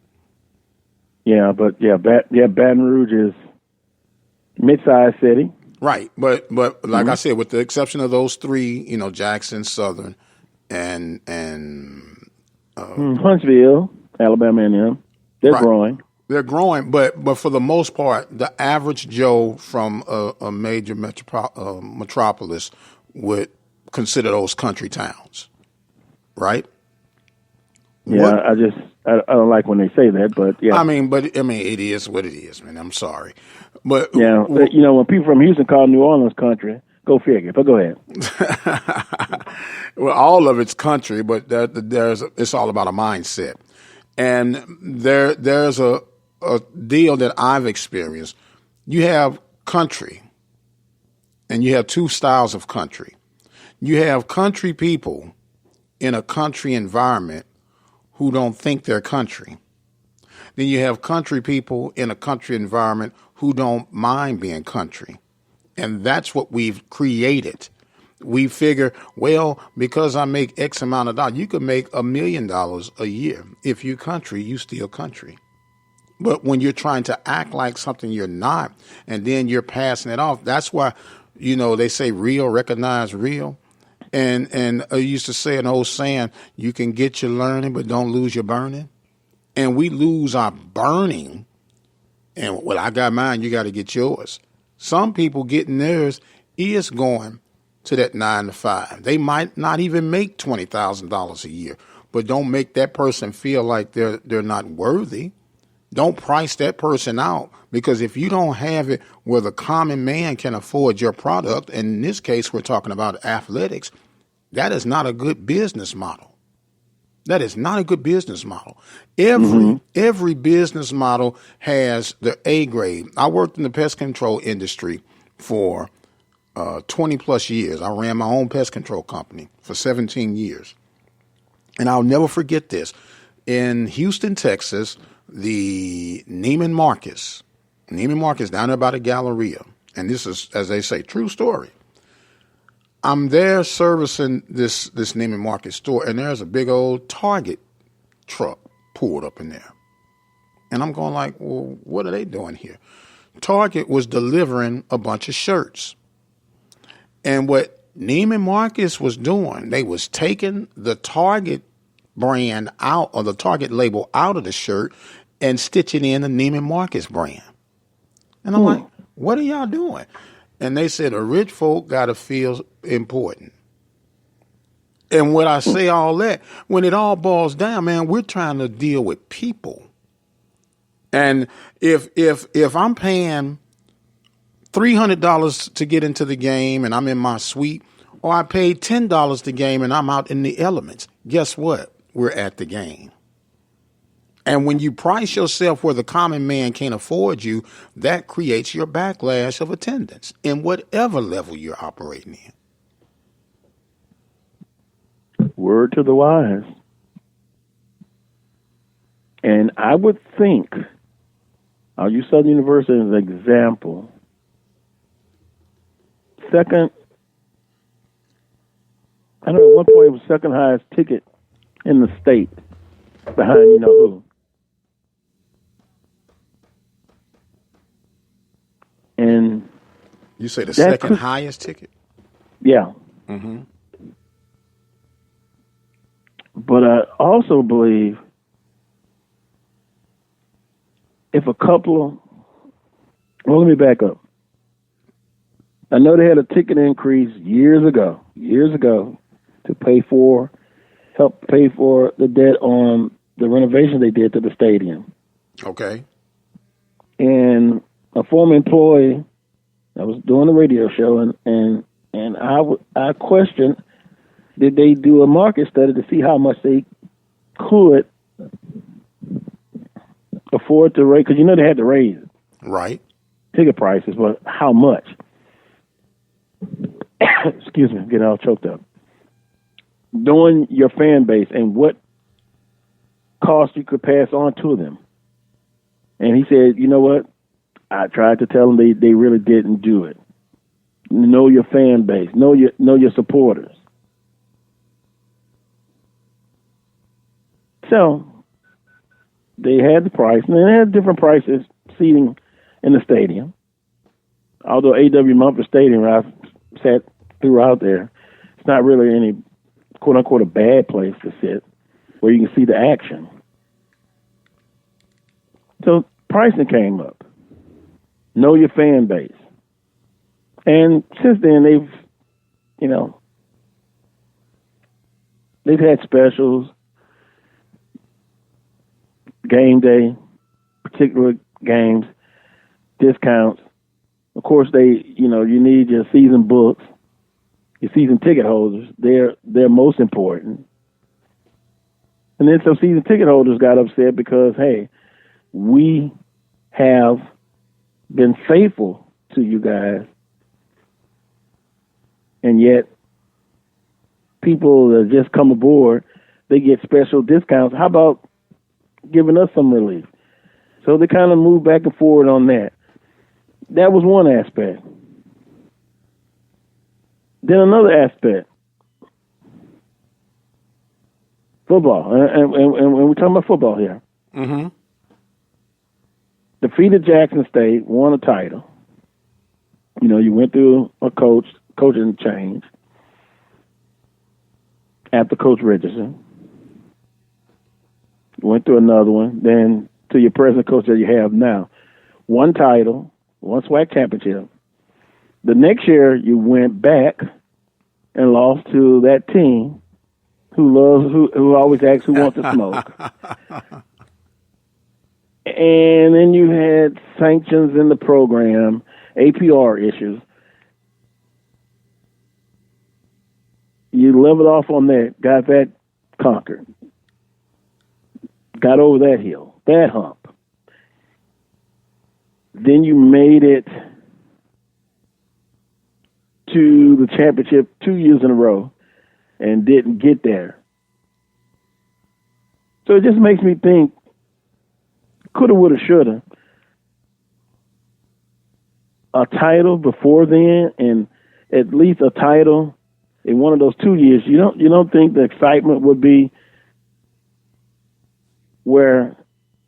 Yeah, but Baton Rouge is mid-sized city. Right, but like I said, with the exception of those three, Jackson, Southern, and Huntsville, Alabama, and them, they're growing. They're growing, but for the most part, the average Joe from a major metropolis would consider those country towns, right? Yeah, I don't like when they say that, but yeah. I mean, it is what it is, man. I'm sorry, but yeah, when people from Houston call New Orleans country, go figure. But go ahead. Well, all of it's country, but it's all about a mindset, and there's a deal that I've experienced. You have country, and you have two styles of country. You have country people in a country environment who don't think they're country. Then you have country people in a country environment who don't mind being country. And that's what we've created. We figure, well, because I make X amount of dollars, you could make $1 million a year. If you're country, you still country. But when you're trying to act like something you're not, and then you're passing it off, that's why, they say real, recognize real. And I used to say an old saying, you can get your learning, but don't lose your burning. And we lose our burning. And, well, I got mine, you got to get yours. Some people getting theirs is going to that 9 to 5. They might not even make $20,000 a year, but don't make that person feel like they're not worthy. Don't price that person out, because if you don't have it where the common man can afford your product, and in this case we're talking about athletics, that is not a good business model. That is not a good business model. Every business model has the A grade. I worked in the pest control industry for 20 plus years. I ran my own pest control company for 17 years. And I'll never forget this. In Houston, Texas, the Neiman Marcus down there by the Galleria, and this is, as they say, true story. I'm there servicing this Neiman Marcus store, and there's a big old Target truck pulled up in there. And I'm going like, well, what are they doing here? Target was delivering a bunch of shirts. And what Neiman Marcus was doing, they was taking the Target brand out, or the Target label out of the shirt, and stitching in the Neiman Marcus brand. And I'm like, what are y'all doing? And they said, a rich folk got to feel important. And when I say all that, when it all boils down, man, we're trying to deal with people. And if I'm paying $300 to get into the game and I'm in my suite, or I paid $10 the game and I'm out in the elements, guess what? We're at the game. And when you price yourself where the common man can't afford you, that creates your backlash of attendance in whatever level you're operating in. Word to the wise. And I would think, I'll use Southern University as an example. Second, I know at one point it was second highest ticket in the state, behind you know who. And you say the second highest ticket? Yeah. Mm-hmm. But I also believe if a couple, well, let me back up. I know they had a ticket increase years ago, to help pay for the debt on the renovation they did to the stadium. Okay. And a former employee, I was doing a radio show, and I questioned, did they do a market study to see how much they could afford to raise? Because you know they had to raise right ticket prices, but how much? Excuse me, I'm getting all choked up. Knowing your fan base and what cost you could pass on to them. And he said, you know what? I tried to tell them they really didn't do it. Know your fan base. Know your supporters. So they had the price, and they had different prices seating in the stadium. Although A.W. Mumford Stadium, where I sat throughout there, it's not really any quote unquote a bad place to sit where you can see the action. So pricing came up. Know your fan base. And since then they've had specials, game day, particular games, discounts. Of course, you need your season books, your season ticket holders. They're most important. And then some season ticket holders got upset because, hey, we have been faithful to you guys, and yet people that just come aboard, they get special discounts. How about giving us some relief? So they kind of moved back and forward on that. That was one aspect. Then another aspect, football, and we're talking about football here. Mm-hmm. Defeated Jackson State, won a title. You went through a coaching change after Coach Richardson. You went through another one, then to your present coach that you have now. One title, one SWAC championship. The next year, you went back and lost to that team who always asks who wants to smoke. And then you had sanctions in the program, APR issues. You leveled off on that, got that conquered. got over that hill, that hump. Then you made it to the championship 2 years in a row and didn't get there. So it just makes me think, coulda, woulda, shoulda. A title before then, and at least a title in one of those 2 years. You don't think the excitement would be where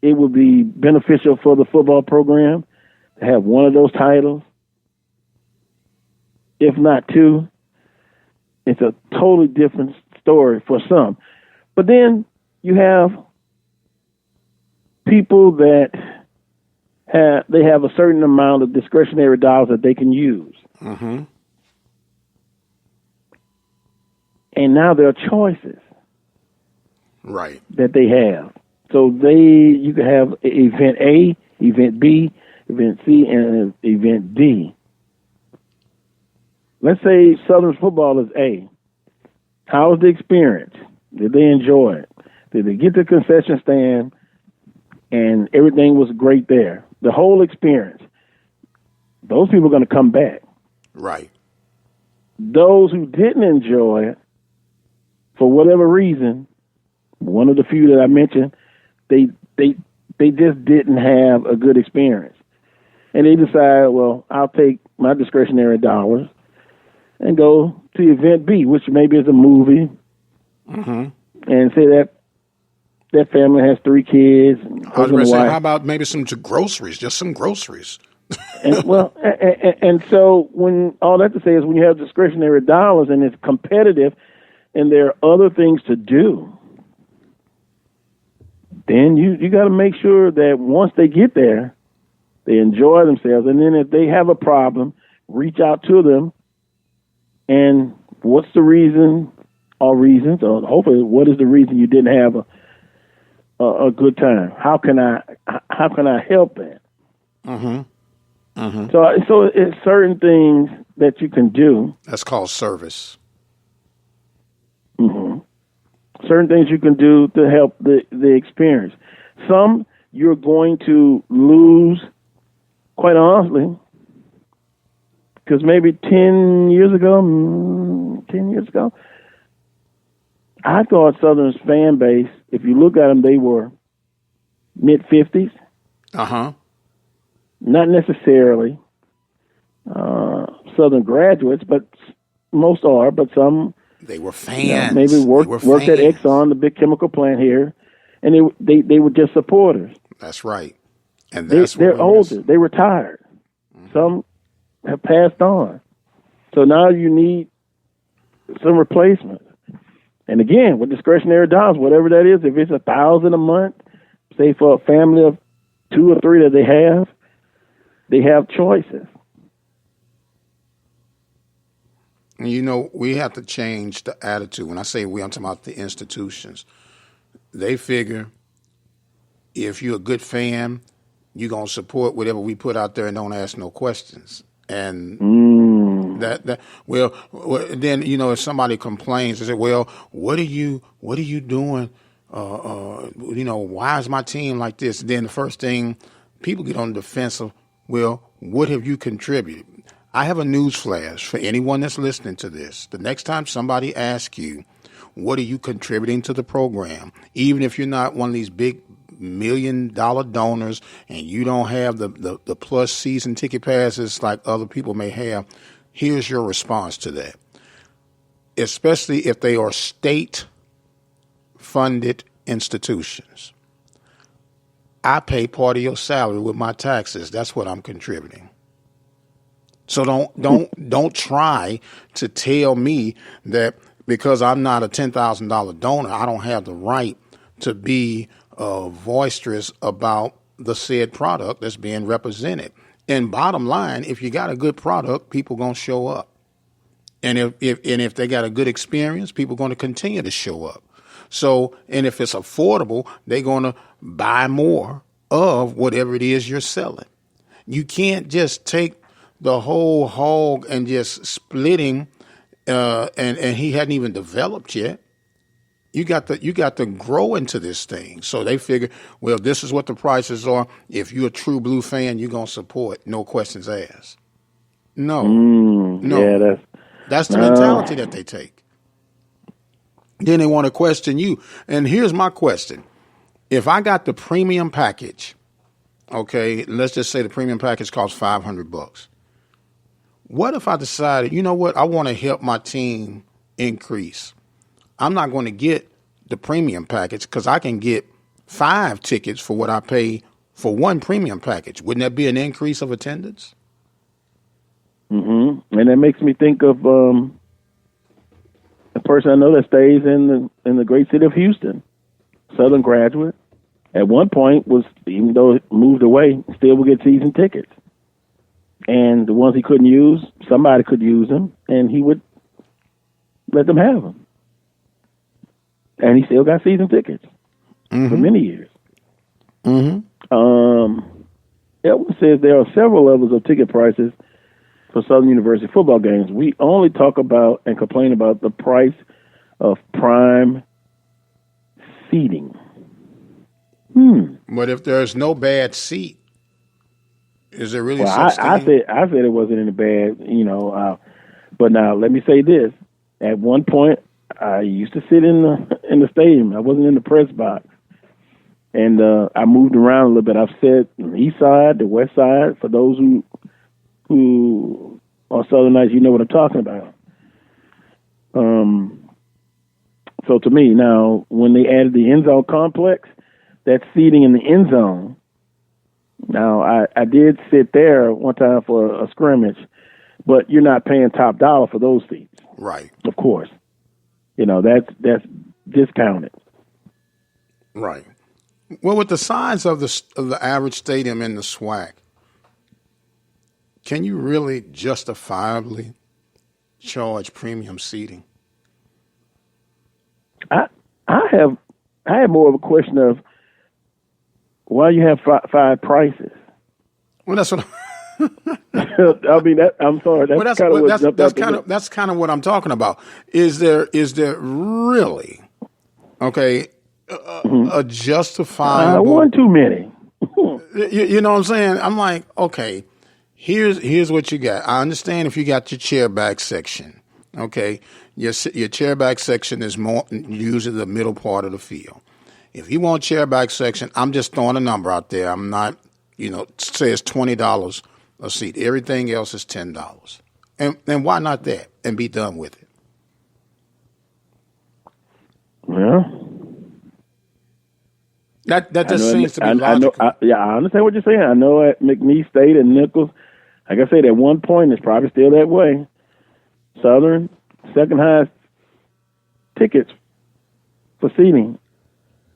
it would be beneficial for the football program to have one of those titles, if not two? It's a totally different story for some. But then you have people that have a certain amount of discretionary dollars that they can use. Mm-hmm. And now there are choices. Right. That they have. So you can have event A, event B, event C, and event D. Let's say Southern football is A. How was the experience? Did they enjoy it? Did they get to the concession stand and everything was great there? The whole experience. Those people are going to come back. Right. Those who didn't enjoy it, for whatever reason, one of the few that I mentioned, they just didn't have a good experience. And they decide, well, I'll take my discretionary dollars and go to event B, which maybe is a movie, mm-hmm. and say that family has 3 kids. I was going to say, how about maybe some groceries, just some groceries? and so when all that to say is when you have discretionary dollars and it's competitive and there are other things to do, then you got to make sure that once they get there, they enjoy themselves. And then if they have a problem, reach out to them. And what's the reason or reasons, or hopefully what is the reason you didn't have a good time? How can I help that? Mm-hmm. Mm-hmm. So it's certain things that you can do. That's called service. Mm-hmm. Certain things you can do to help the experience. Some you're going to lose, quite honestly, because maybe 10 years ago, I thought Southern's fan base, if you look at them, they were mid-50s. Uh-huh. Not necessarily Southern graduates, but most are, but some... They were fans. Maybe worked at Exxon, the big chemical plant here, and they were just supporters. That's right. And they're older. They retired. Mm-hmm. Some have passed on. So now you need some replacement. And again, with discretionary dollars, whatever that is, if it's $1,000 a month, say for a family of 2 or 3 that they have choices. We have to change the attitude. When I say we, I'm talking about the institutions. They figure if you're a good fan, you're going to support whatever we put out there and don't ask no questions. And then, if somebody complains, they say, well, what are you doing? Why is my team like this? Then the first thing people get on the defensive, well, what have you contributed? I have a news flash for anyone that's listening to this. The next time somebody asks you, what are you contributing to the program? Even if you're not one of these big $1 million donors and you don't have the plus season ticket passes like other people may have, here's your response to that. Especially if they are state-funded institutions. I pay part of your salary with my taxes. That's what I'm contributing. So don't try to tell me that because I'm not a $10,000 donor, I don't have the right to be boisterous about the said product that's being represented. And bottom line, if you got a good product, people gonna show up. And if they got a good experience, people gonna continue to show up. So, and if it's affordable, they're gonna buy more of whatever it is you're selling. You can't just take the whole hog and just splitting, and he hadn't even developed yet. You got to grow into this thing. So they figure, well, this is what the prices are. If you're a true blue fan, you're gonna support, no questions asked. No, Yeah, that's the mentality that they take. Then they want to question you. And here's my question: if I got the premium package, okay, let's just say the premium package costs $500. What if I decided, you know what, I want to help my team increase? I'm not going to get the premium package because I can get 5 tickets for what I pay for one premium package. Wouldn't that be an increase of attendance? Mm-hmm. And that makes me think of a person I know that stays in the great city of Houston, Southern graduate. At one point was, even though it moved away, still would get season tickets. And the ones he couldn't use, somebody could use them, and he would let them have them. And he still got season tickets for many years. It says there are several levels of ticket prices for Southern University football games. We only talk about and complain about the price of prime seating. But if there's no bad seat, is there really such thing? I said it wasn't any bad, but now let me say this. At one point, I used to sit in the stadium. I wasn't in the press box. And I moved around a little bit. I've sat on the east side, the west side. For those who are Southernites, you know what I'm talking about. So to me, now, when they added the end zone complex, that seating in the end zone, now I did sit there one time for a scrimmage, but you're not paying top dollar for those seats. Right. Of course. That's discounted. Right. Well, with the size of the average stadium in the SWAC, can you really justifiably charge premium seating? I have more of a question of why you have 5 prices. Well, that's what. I mean, I'm sorry. That's kind of what I'm talking about. Is there really a justifiable one too many? you know what I'm saying? I'm like, okay, here's what you got. I understand if you got your chair back section, okay, your chair back section is more usually the middle part of the field. If you want chair back section, I'm just throwing a number out there. I'm not, say it's $20 a seat. Everything else is $10. And why not that? And be done with it. Well, that just seems to be logical. I understand what you're saying. I know at McNeese State and Nichols, like I said, at one point, it's probably still that way. Southern, second highest tickets for seating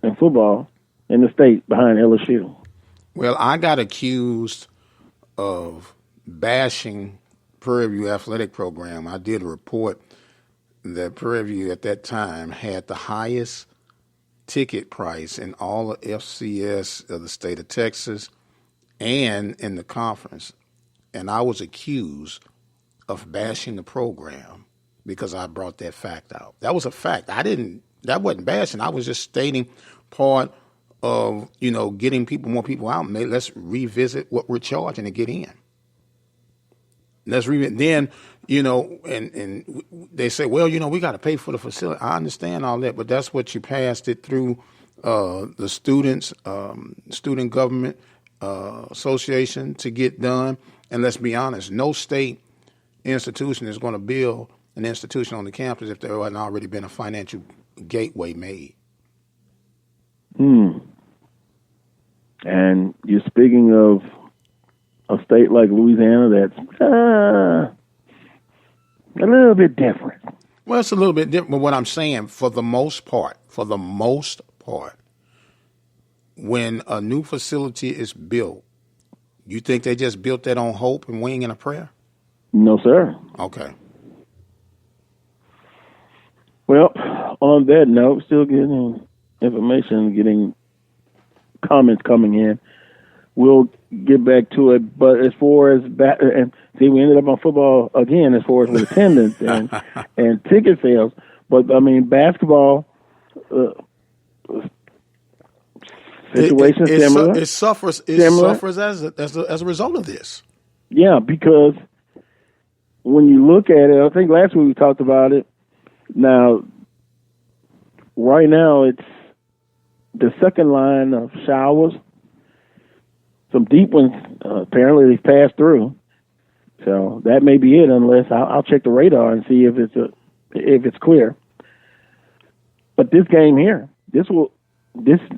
in football in the state behind LSU. Well, I got accused of bashing Prairie View athletic program. I did a report that Prairie View at that time had the highest ticket price in all of FCS of the state of Texas and in the conference. And I was accused of bashing the program because I brought that fact out. That was a fact. That wasn't bashing. I was just stating part of, getting more people out. Let's revisit what we're charging to get in. Then, and they say, well, we got to pay for the facility. I understand all that, but that's what you passed it through the student government association to get done. And let's be honest, no state institution is going to build an institution on the campus if there hadn't already been a financial gateway made. And you're speaking of a state like Louisiana that's a little bit different. Well, it's a little bit different, but what I'm saying, for the most part, when a new facility is built, you think they just built that on hope and wing and a prayer? No, sir. Okay. Well, on that note, still getting information, getting comments coming in. We'll get back to it, but as far as and see, we ended up on football again as far as with attendance and ticket sales. But I mean, basketball situation similar. It suffers as a result of this. Yeah, because when you look at it, I think last week we talked about it. Now, right now, it's the second line of showers. Some deep ones, apparently, they've passed through. So that may be it, unless I'll check the radar and see if it's clear. But this game here, this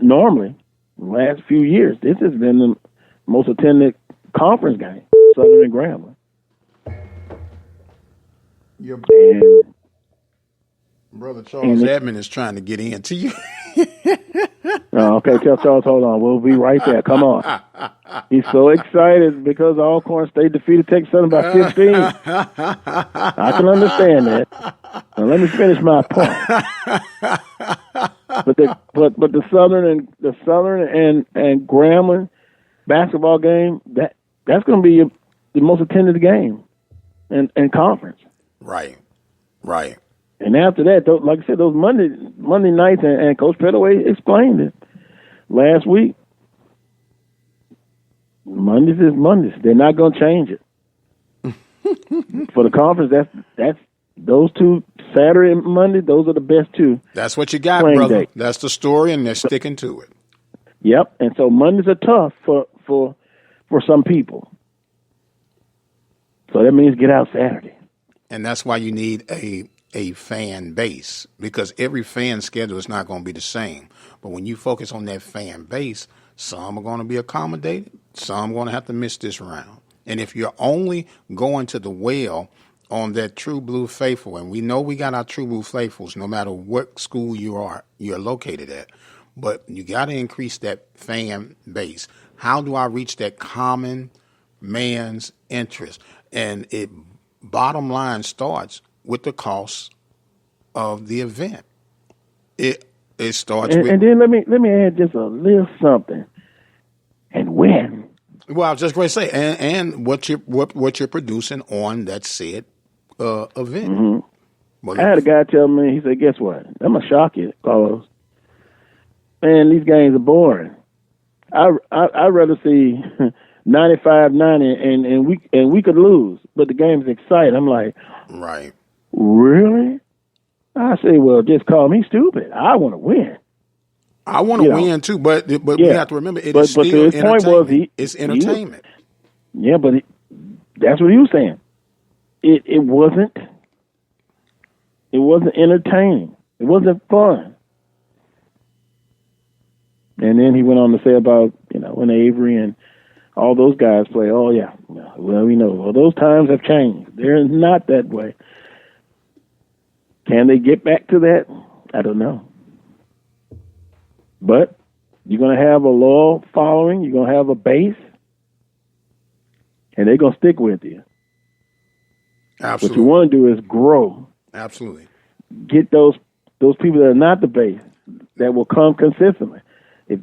normally, the last few years, this has been the most attended conference game, Southern and Grambling. Your brother Charles Edmond is trying to get into you. Oh, okay, tell Charles, hold on. We'll be right there. Come on. He's so excited because Alcorn State defeated Texas Southern by 15. I can understand that. Now let me finish my point. But the Southern and Grambling basketball game, that's going to be the most attended game in conference. Right. And after that, like I said, those Monday nights, and Coach Pettaway explained it last week. Mondays is Mondays. They're not going to change it. For the conference, that's those two, Saturday and Monday, those are the best two. That's what you got, brother. Day. That's the story, and they're sticking to it. Yep. And so Mondays are tough for some people. So that means get out Saturday. And that's why you need a fan base, because every fan schedule is not going to be the same. But when you focus on that fan base, some are going to be accommodated. Some are going to have to miss this round. And if you're only going to the well on that true blue faithful, and we know we got our true blue faithfuls no matter what school you're located at, but you got to increase that fan base. How do I reach that common man's interest? And it bottom line starts with the cost of the event. It starts with, and then let me add just a little something. And when? Well, I was just going to say, and what you're producing on that said event. Mm-hmm. Well, I had a guy tell me, he said, "Guess what? I'm gonna shock you, Carlos. Man, these games are boring. I'd rather see 95-90 and we could lose, but the game's exciting." I'm like, right. Really? I say, well, just call me stupid. I want to win. I want to win too, but we have to remember it's still his point was it's entertainment. That's what he was saying. It wasn't entertaining. It wasn't fun. And then he went on to say about when Avery and all those guys play. Oh yeah, well we know. Well, those times have changed. They're not that way. Can they get back to that? I don't know. But you're going to have a loyal following. You're going to have a base. And they're going to stick with you. Absolutely. What you want to do is grow. Absolutely. Get those people that are not the base that will come consistently. But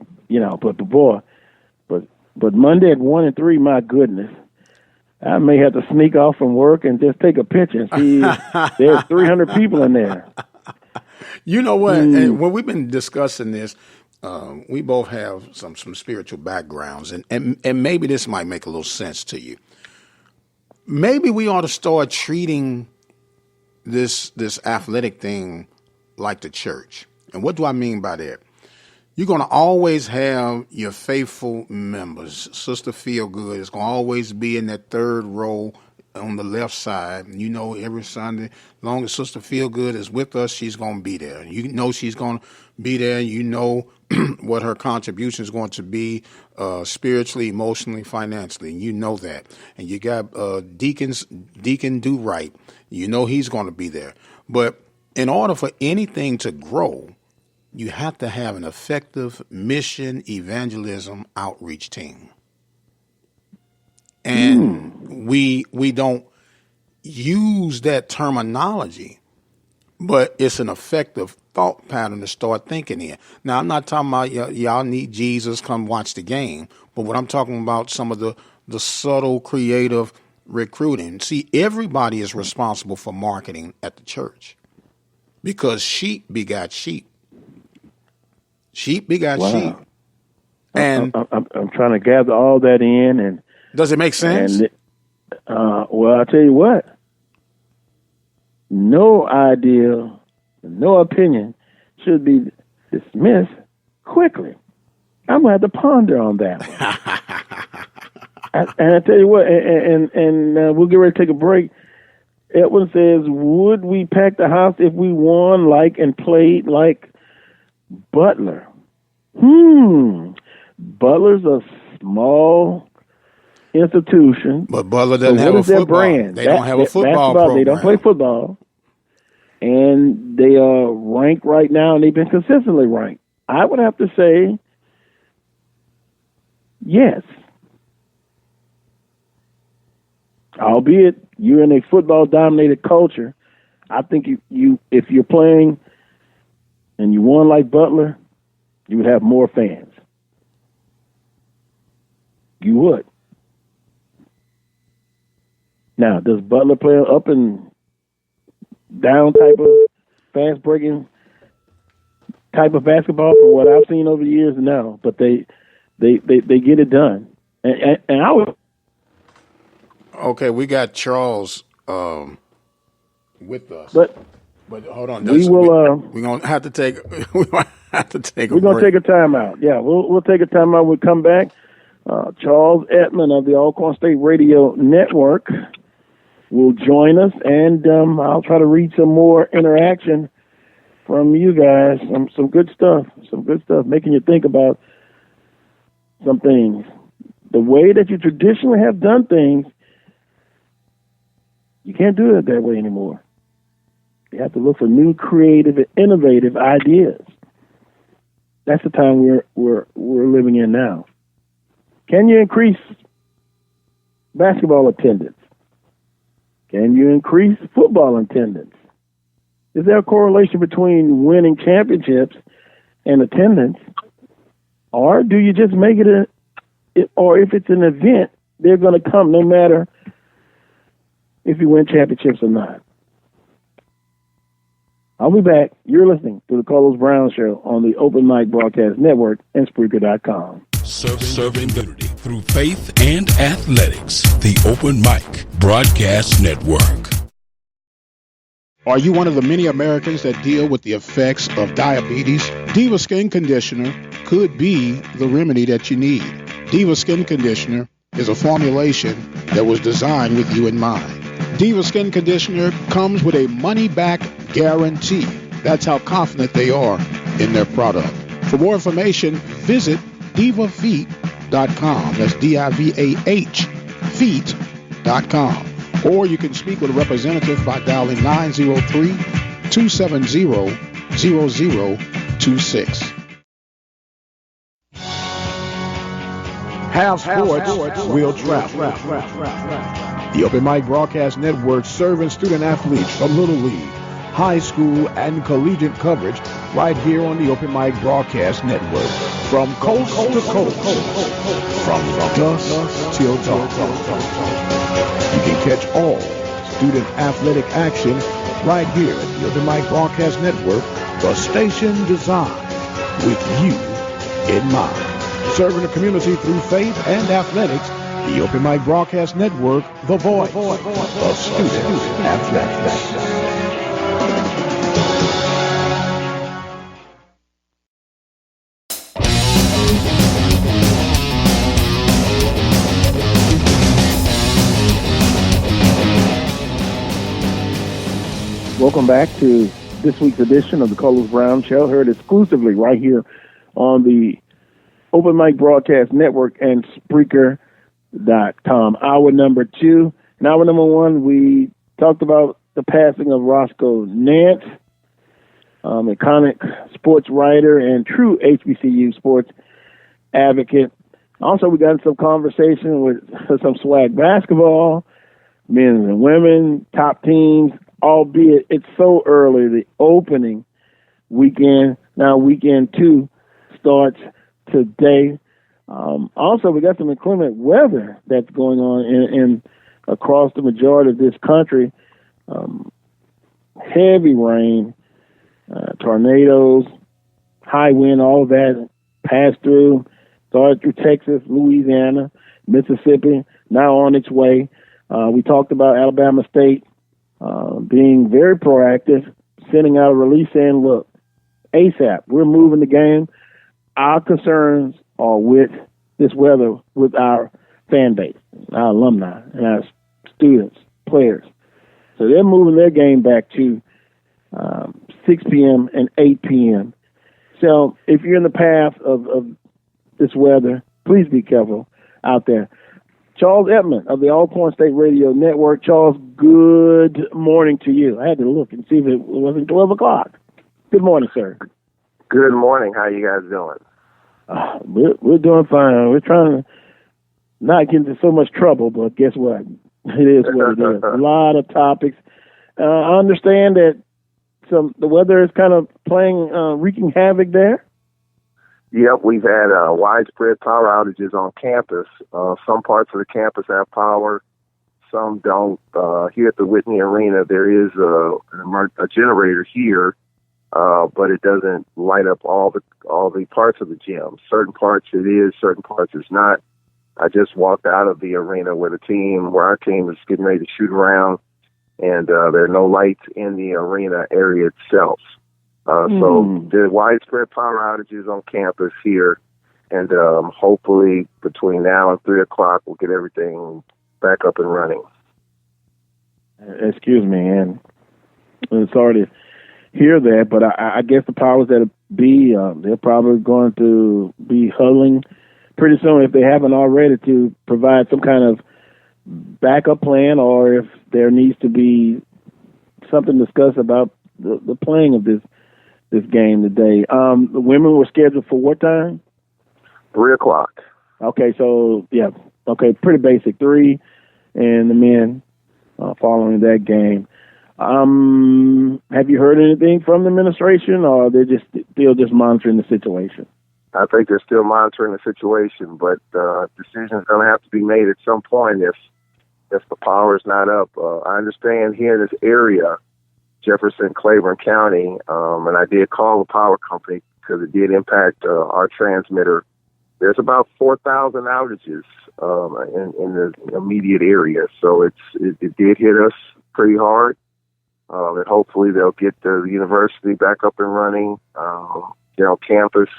Monday at 1-3, my goodness. I may have to sneak off from work and just take a picture and see there's 300 people in there. You know what? And when we've been discussing this, we both have some spiritual backgrounds, and maybe this might make a little sense to you. Maybe we ought to start treating this athletic thing like the church. And what do I mean by that? You're going to always have your faithful members. Sister Feelgood is going to always be in that third row on the left side. Every Sunday, as long as Sister Feelgood is with us, she's going to be there. You know she's going to be there. You know what her contribution is going to be spiritually, emotionally, financially. You know that. And you got Deacon Do Right. You know he's going to be there. But in order for anything to grow, you have to have an effective mission evangelism outreach team. And we don't use that terminology, but it's an effective thought pattern to start thinking in. Now, I'm not talking about y'all need Jesus, come watch the game, but what I'm talking about, some of the subtle, creative recruiting. See, everybody is responsible for marketing at the church because sheep begot sheep. Sheep, we got Wow. sheep. And I'm trying to gather all that in, and does it make sense? And well, I'll tell you what. No idea, no opinion should be dismissed quickly. I'm gonna have to ponder on that one. And I tell you what, and we'll get ready to take a break. Edwin says, "Would we pack the house if we won like and played like Butler?" Butler's a small institution. But Butler doesn't have a football. Brand? They don't have a football program. They don't play football. And they are ranked right now, and they've been consistently ranked. I would have to say yes. Albeit you're in a football-dominated culture, I think you if you're playing and you won like Butler, you would have more fans. You would. Now, does Butler play an up and down type of fast breaking type of basketball from what I've seen over the years? No, but they get it done. And I would. Okay, we got Charles with us. But hold on, we will. We're gonna have to take. We're gonna have to take. We're gonna take a timeout. Yeah, we'll take a timeout. We'll come back. Charles Edmond of the Alcorn State Radio Network will join us, and I'll try to read some more interaction from you guys. Some good stuff. Some good stuff, making you think about some things. The way that you traditionally have done things, you can't do it that way anymore. You have to look for new, creative, and innovative ideas. That's the time we're living in now. Can you increase basketball attendance? Can you increase football attendance? Is there a correlation between winning championships and attendance? Or do you just make it or if it's an event, they're going to come no matter if you win championships or not? I'll be back. You're listening to the Carlos Brown Show on the Open Mic Broadcast Network and Spreaker.com. Serving community through faith and athletics. The Open Mic Broadcast Network. Are you one of the many Americans that deal with the effects of diabetes? Diva Skin Conditioner could be the remedy that you need. Diva Skin Conditioner is a formulation that was designed with you in mind. Diva Skin Conditioner comes with a money-back guarantee. That's how confident they are in their product. For more information, visit divafeet.com. That's D-I-V-A-H, feet.com. Or you can speak with a representative by dialing 903-270-0026. Have sports, we'll travel. The Open Mic Broadcast Network serving student athletes from Little League, high school, and collegiate coverage right here on the Open Mic Broadcast Network. From coast to coast, from dusk till dawn. You can catch all student athletic action right here at the Open Mic Broadcast Network, the station designed with you in mind. Serving the community through faith and athletics, the Open Mic Broadcast Network, the voice of student athletics. Welcome back to this week's edition of the Carlos Brown Show, heard exclusively right here on the Open Mic Broadcast Network and Spreaker.com. Hour number 2. And hour number 1, we talked about the passing of Roscoe Nance, iconic sports writer and true HBCU sports advocate. Also, we got into some conversation with some swag basketball, men and women, top teams, albeit it's so early, the opening weekend. Now weekend 2 starts today. Also, we got some inclement weather that's going on in across the majority of this country. Heavy rain, tornadoes, high wind, all of that passed through, started through Texas, Louisiana, Mississippi, now on its way. We talked about Alabama State being very proactive, sending out a release saying, look, ASAP, we're moving the game. Our concerns are with this weather, with our fan base, our alumni, and our students, players. So they're moving their game back to 6 p.m. and 8 p.m. So if you're in the path of this weather, please be careful out there. Charles Edmond of the Alcorn State Radio Network. Charles, good morning to you. I had to look and see if it wasn't 12 o'clock. Good morning, sir. Good morning. How you guys doing? We're doing fine. We're trying to not get into so much trouble, but guess what? It is what it is. A lot of topics. I understand that the weather is kind of wreaking havoc there. Yep, we've had widespread power outages on campus. Some parts of the campus have power, some don't. Here at the Whitney Arena, there is a generator here, but it doesn't light up all the parts of the gym. Certain parts it is, certain parts it's not. I just walked out of the arena where our team is getting ready to shoot around, and there are no lights in the arena area itself. So there are widespread power outages on campus here, and hopefully between now and 3 o'clock we'll get everything back up and running. Excuse me, and I'm sorry to hear that, but I guess the powers that be, they're probably going to be huddling pretty soon, if they haven't already, to provide some kind of backup plan, or if there needs to be something discussed about the playing of this game today. The women were scheduled for what time? 3 o'clock. Okay, so, yeah. Okay, pretty basic. 3, and the men following that game. Have you heard anything from the administration, or they're still monitoring the situation? I think they're still monitoring the situation, but decisions going to have to be made at some point if the power is not up. I understand here in this area, Jefferson, Claiborne County, and I did call the power company because it did impact our transmitter. There's about 4,000 outages in the immediate area, so it did hit us pretty hard. And hopefully they'll get the university back up and running, campus.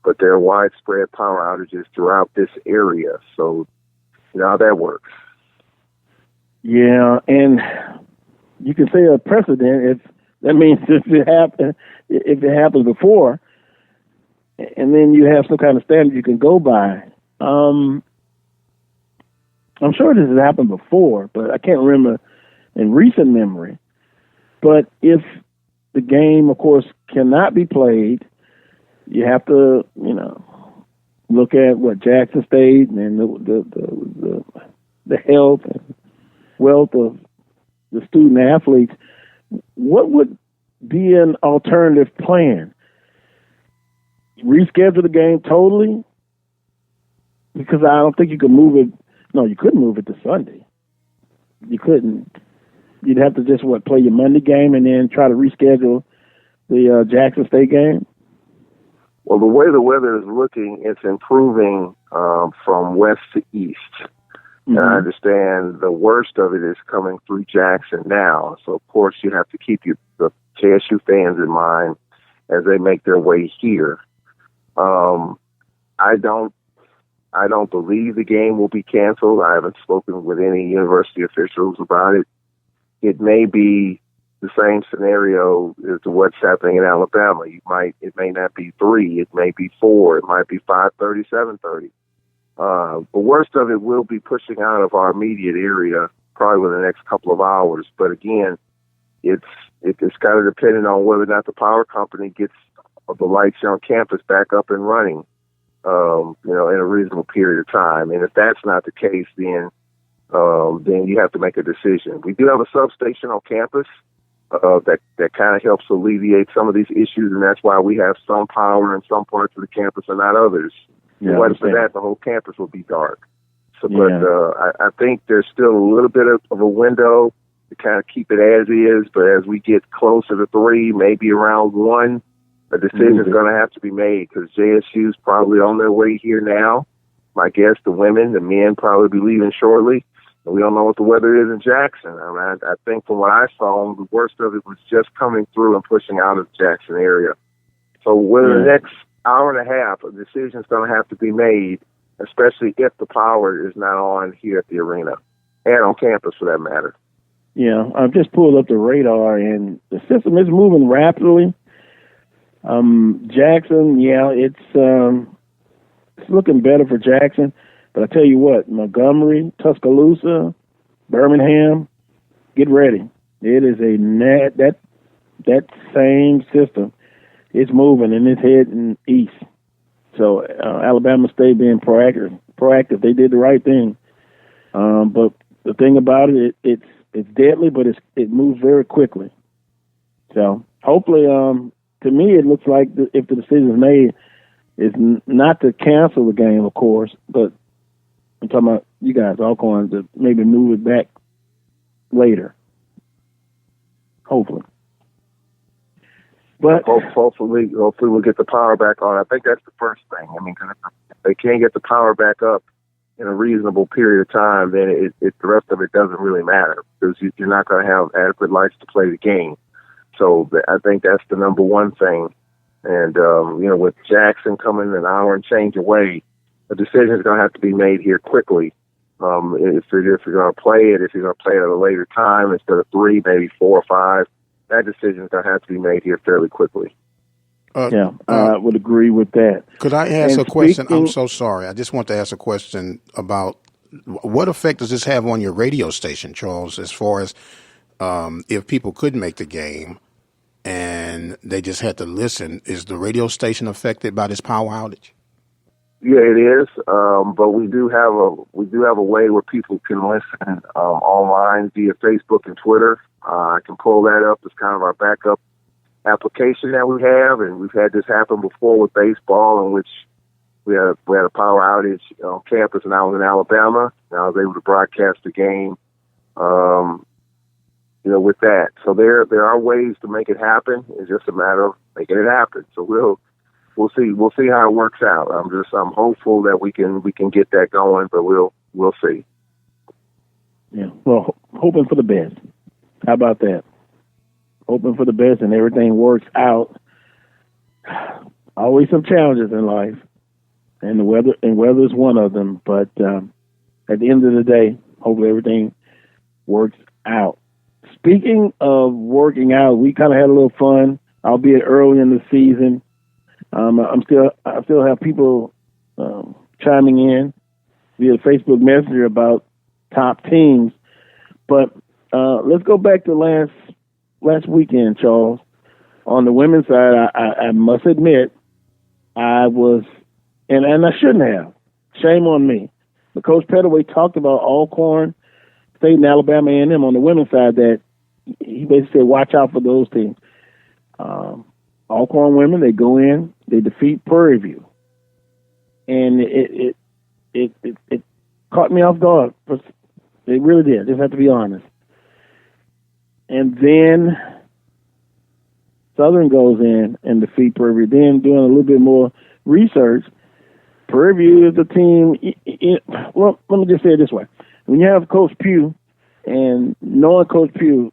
But there are widespread power outages throughout this area, so you know how that works. Yeah, and you can say a precedent if that means if it happens before, and then you have some kind of standard you can go by. I'm sure this has happened before, but I can't remember in recent memory. But if the game, of course, cannot be played, you have to, look at what Jackson State and the health and wealth of the student athletes. What would be an alternative plan? Reschedule the game totally? Because I don't think you could move it. No, you couldn't move it to Sunday. You couldn't. You'd have to just play your Monday game and then try to reschedule the Jackson State game. Well, the way the weather is looking, it's improving from west to east. Mm-hmm. And I understand the worst of it is coming through Jackson now. So, of course, you have to keep the KSU fans in mind as they make their way here. I don't believe the game will be canceled. I haven't spoken with any university officials about it. It may be the same scenario as to what's happening in Alabama. It may not be 3, it may be 4, it might be 5:30, 7:30. The worst of it will be pushing out of our immediate area probably within the next couple of hours. But again, it's kind of dependent on whether or not the power company gets the lights on campus back up and running, in a reasonable period of time. And if that's not the case, then you have to make a decision. We do have a substation on campus that kind of helps alleviate some of these issues, and that's why we have some power in some parts of the campus and not others. Yeah, but for that, the whole campus will be dark. So, yeah. But I think there's still a little bit of a window to kind of keep it as is. But as we get closer to 3, maybe around 1, A decision's going to have to be made because JSU's probably on their way here now. My guess, the men probably be leaving shortly. And we don't know what the weather is in Jackson. I think from what I saw, the worst of it was just coming through and pushing out of the Jackson area. So within the next hour and a half, a decision's going to have to be made, especially if the power is not on here at the arena and on campus for that matter. Yeah, I've just pulled up the radar, and the system is moving rapidly. Jackson, it's looking better for Jackson. But I tell you what, Montgomery, Tuscaloosa, Birmingham, get ready. It is that same system. It's moving and it's heading east. So Alabama State being proactive, they did the right thing. But the thing about it's deadly, but it moves very quickly. So hopefully, to me, it looks like if the decision is made, it's not to cancel the game, of course, but I'm talking about you guys, Alcorn, to maybe move it back later. Hopefully. But hopefully we'll get the power back on. I think that's the first thing. I mean, 'cause if they can't get the power back up in a reasonable period of time, then the rest of it doesn't really matter because you're not going to have adequate lights to play the game. So I think that's the number one thing. And, with Jackson coming an hour and change away, a decision is going to have to be made here quickly. If you're going to play it, if you're going to play it at a later time instead of 3, maybe 4 or 5, that decision is going to have to be made here fairly quickly. I would agree with that. Could I ask a question? I'm so sorry. I just want to ask a question about what effect does this have on your radio station, Charles, as far as if people couldn't make the game and they just had to listen, is the radio station affected by this power outage? Yeah, it is. But we do have a way where people can listen online via Facebook and Twitter. I can pull that up as kind of our backup application that we have, and we've had this happen before with baseball, in which we had a power outage on campus, and I was in Alabama, and I was able to broadcast the game. With that, so there are ways to make it happen. It's just a matter of making it happen. So we'll see how it works out. I'm hopeful that we can get that going, but we'll see. Yeah, well, hoping for the best. How about that? Hoping for the best and everything works out. Always some challenges in life, and weather is one of them. But at the end of the day, hopefully everything works out. Speaking of working out, we kind of had a little fun, albeit early in the season. I still have people chiming in via Facebook Messenger about top teams, but let's go back to last weekend, Charles. On the women's side, I must admit, I was, and I shouldn't have. Shame on me. But Coach Pettaway talked about Alcorn State and Alabama A&M on the women's side, that he basically said, watch out for those teams. Alcorn women, they go in, they defeat Prairie View, and it caught me off guard. It really did. I just have to be honest. And then Southern goes in and defeat Prairie View. Then doing a little bit more research, Prairie View is a team. Well, let me just say it this way: when you have Coach Pugh, and knowing Coach Pugh,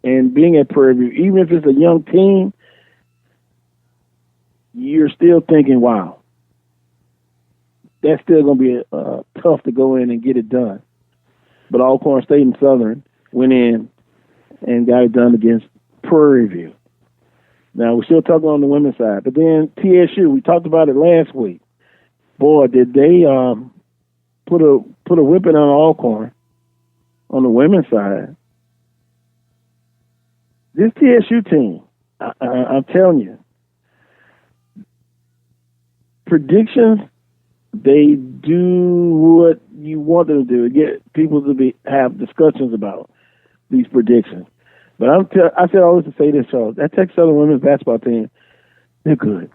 and being at Prairie View, even if it's a young team, you're still thinking, wow, that's still going to be tough to go in and get it done. But Alcorn State and Southern went in and got it done against Prairie View. Now, we're still talking on the women's side. But then TSU, we talked about it last week. Boy, did they put a whipping on Alcorn on the women's side. This TSU team, I'm telling you, predictions, they do what you want them to do, get people to have discussions about these predictions. But I said always to say this, Charles, that Texas Southern women's basketball team, they're good.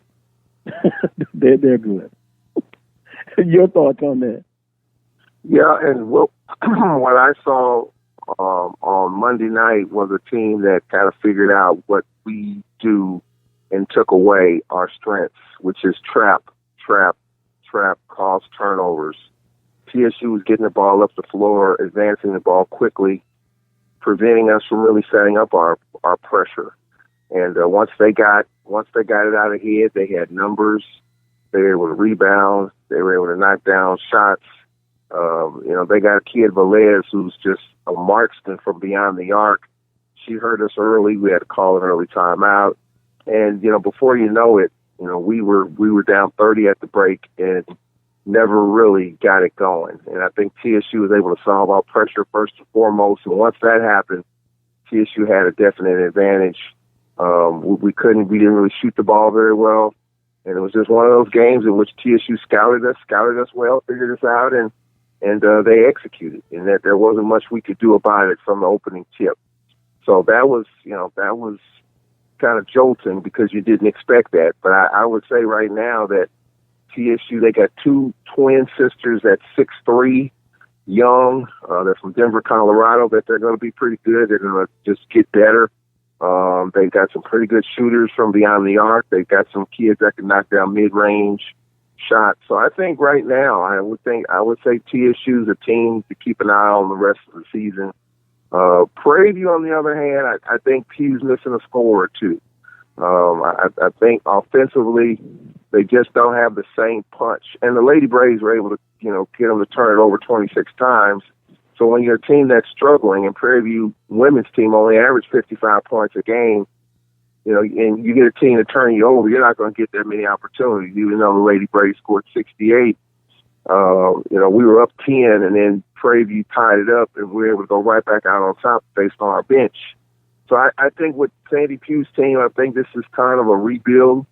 they're good. Your thoughts on that? Yeah, and what I saw on Monday night was a team that kind of figured out what we do and took away our strengths, which is trap, cause turnovers. TSU was getting the ball up the floor, advancing the ball quickly, preventing us from really setting up our pressure. And once they got it out of head, they had numbers. They were able to rebound. They were able to knock down shots. They got a kid, Velez, who's just a marksman from beyond the arc. She hurt us early. We had to call an early timeout. And, before you know it, we were down 30 at the break and never really got it going. And I think TSU was able to solve our pressure first and foremost. And once that happened, TSU had a definite advantage. We didn't really shoot the ball very well. And it was just one of those games in which TSU scouted us well, figured us out, and they executed. And that there wasn't much we could do about it from the opening tip. So that was kind of jolting because you didn't expect that. But I would say right now that TSU, they got two twin sisters at 6'3", young. They're from Denver, Colorado, that they're going to be pretty good. They're going to just get better. They've got some pretty good shooters from beyond the arc. They've got some kids that can knock down mid-range shots. So I think right now, I would say TSU is a team to keep an eye on the rest of the season. Prairie View, on the other hand, I think Pew's missing a score or two. I think offensively, they just don't have the same punch. And the Lady Braves were able to, get them to turn it over 26 times. So when you're a team that's struggling, and Prairie View women's team only average 55 points a game, and you get a team to turn you over, you're not going to get that many opportunities, even though the Lady Braves scored 68. We were up 10, and then Prairie View tied it up, and we were able to go right back out on top based on our bench. So I think with Sandy Pugh's team, I think this is kind of a rebuild.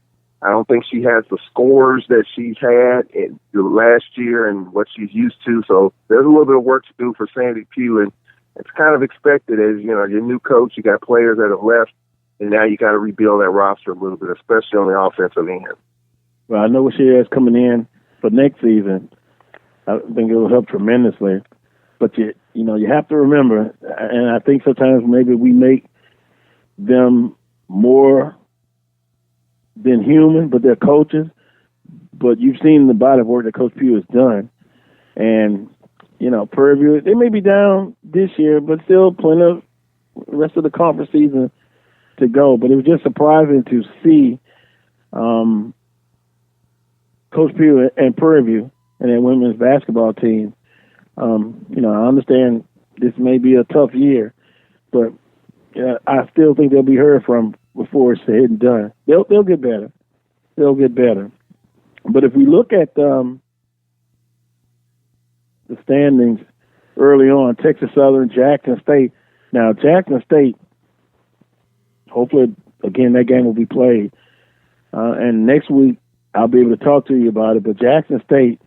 I don't think she has the scores that she's had in the last year and what she's used to. So there's a little bit of work to do for Sandy Pugh, and it's kind of expected as, your new coach, you got players that have left, and now you got to rebuild that roster a little bit, especially on the offensive end. Well, I know what she has coming in for next season. I think it will help tremendously. But you have to remember, and I think sometimes maybe we make them more than human, but they're coaches. But you've seen the body of work that Coach Pugh has done. And, Prairie View, they may be down this year, but still plenty of the rest of the conference season to go. But it was just surprising to see Coach Pugh and Prairie View and their women's basketball team. I understand this may be a tough year, but I still think they'll be heard from before it's said and done. They'll get better. They'll get better. But if we look at the standings early on, Texas Southern, Jackson State. Now, Jackson State, hopefully, again, that game will be played. And next week, I'll be able to talk to you about it. But Jackson State,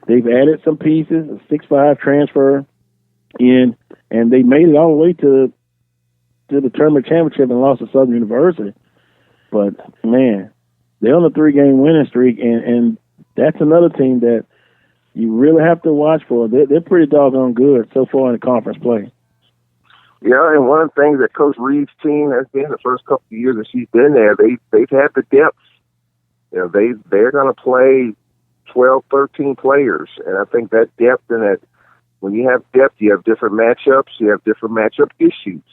they've added some pieces, a 6'5" transfer in, and they made it all the way to the tournament championship and lost to Southern University. But, man, they're on a 3-game winning streak, and that's another team that you really have to watch for. They're pretty doggone good so far in the conference play. Yeah, and one of the things that Coach Reed's team has been the first couple of years that she's been there, they've had the depth. They're going to play 12, 13 players, and I think that depth and that when you have depth, you have different matchups, you have different matchup issues.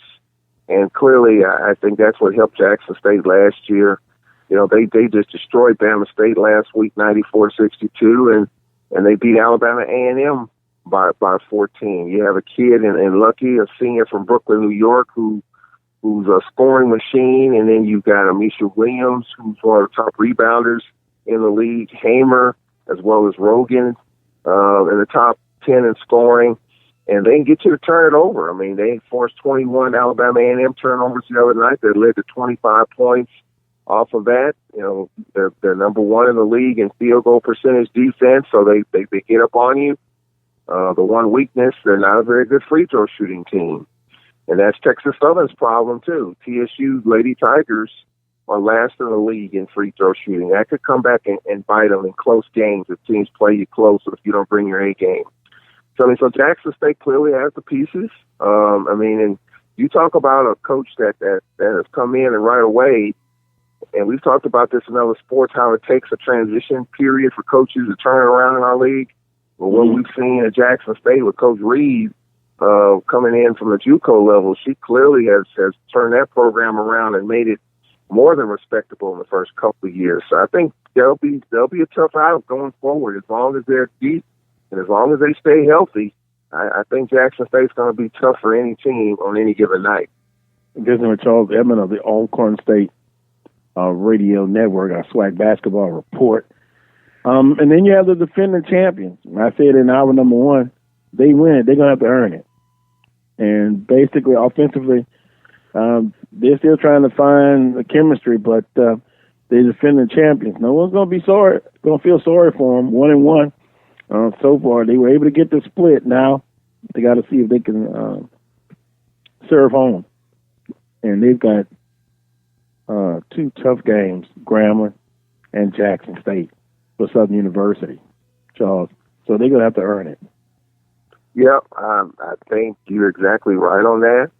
And clearly, I think that's what helped Jackson State last year. They just destroyed Bama State last week, 94-62, and they beat Alabama A&M by 14. You have a kid in Lucky, a senior from Brooklyn, New York, who's a scoring machine, and then you've got Amisha Williams, who's one of the top rebounders in the league, Hamer, as well as Rogan, in the top 10 in scoring. And they can get you to turn it over. I mean, they forced 21 Alabama A&M turnovers the other night. They led to 25 points off of that. They're number one in the league in field goal percentage defense, so they get up on you. The one weakness, they're not a very good free throw shooting team. And that's Texas Southern's problem, too. TSU Lady Tigers are last in the league in free throw shooting. That could come back and bite them in close games if teams play you close or if you don't bring your A game. So Jackson State clearly has the pieces. And you talk about a coach that has come in and right away and we've talked about this in other sports, how it takes a transition period for coaches to turn around in our league. But what we've seen at Jackson State with Coach Reed coming in from the JUCO level, she clearly has turned that program around and made it more than respectable in the first couple of years. So I think they'll be a tough out going forward as long as they're deep and as long as they stay healthy. I think Jackson State's going to be tough for any team on any given night. Visiting with Charles Edmond of the Alcorn State Radio Network, our SWAC basketball report. And then you have the defending champions. I said in hour number one, they win it. They're going to have to earn it. And basically, offensively, they're still trying to find the chemistry, but they're defending champions. No one's going to feel sorry for them. 1-1 so far. They were able to get the split. Now they got to see if they can serve home. And they've got two tough games, Grambling and Jackson State for Southern University, Charles. So they're going to have to earn it. Yep, I think you're exactly right on that.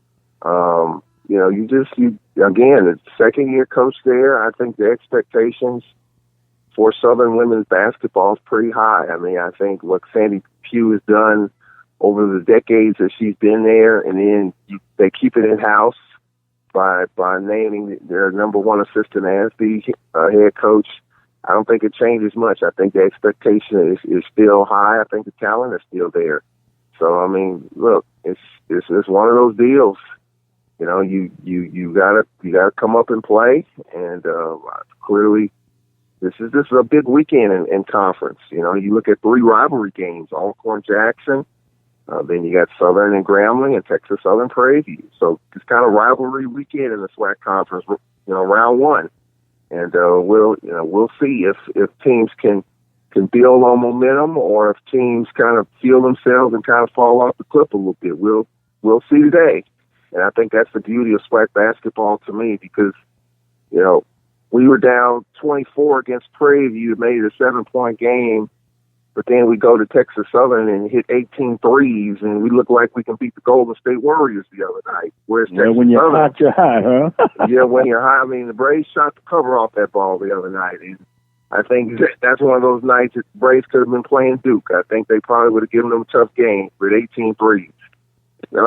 Again, it's second-year coach there. I think the expectations for Southern women's basketball is pretty high. I mean, I think what Sandy Pugh has done over the decades that she's been there, and then they keep it in-house by naming their number one assistant as the head coach. I don't think it changes much. I think the expectation is still high. I think the talent is still there. So, I mean, look, it's one of those deals. You know, you gotta come up and play, and clearly, this is a big weekend in conference. You know, you look at 3 rivalry games: Alcorn, Jackson, then you got Southern and Grambling, and Texas Southern Prairie View. So it's kind of rivalry weekend in the SWAC conference. You know, round one, and we'll see if teams can build on momentum, or if teams kind of feel themselves and kind of fall off the cliff a little bit. We'll see today. And I think that's the beauty of SWAC basketball to me, because, you know, we were down 24 against Prairie View, made it a 7-point game, but then we go to Texas Southern and hit 18 threes, and we look like we can beat the Golden State Warriors the other night. Whereas Texas when you're Southern, hot, you're hot, huh? Yeah, when you're hot. I mean, the Braves shot the cover off that ball the other night, and I think that's one of those nights that the Braves could have been playing Duke. I think they probably would have given them a tough game with 18 threes. And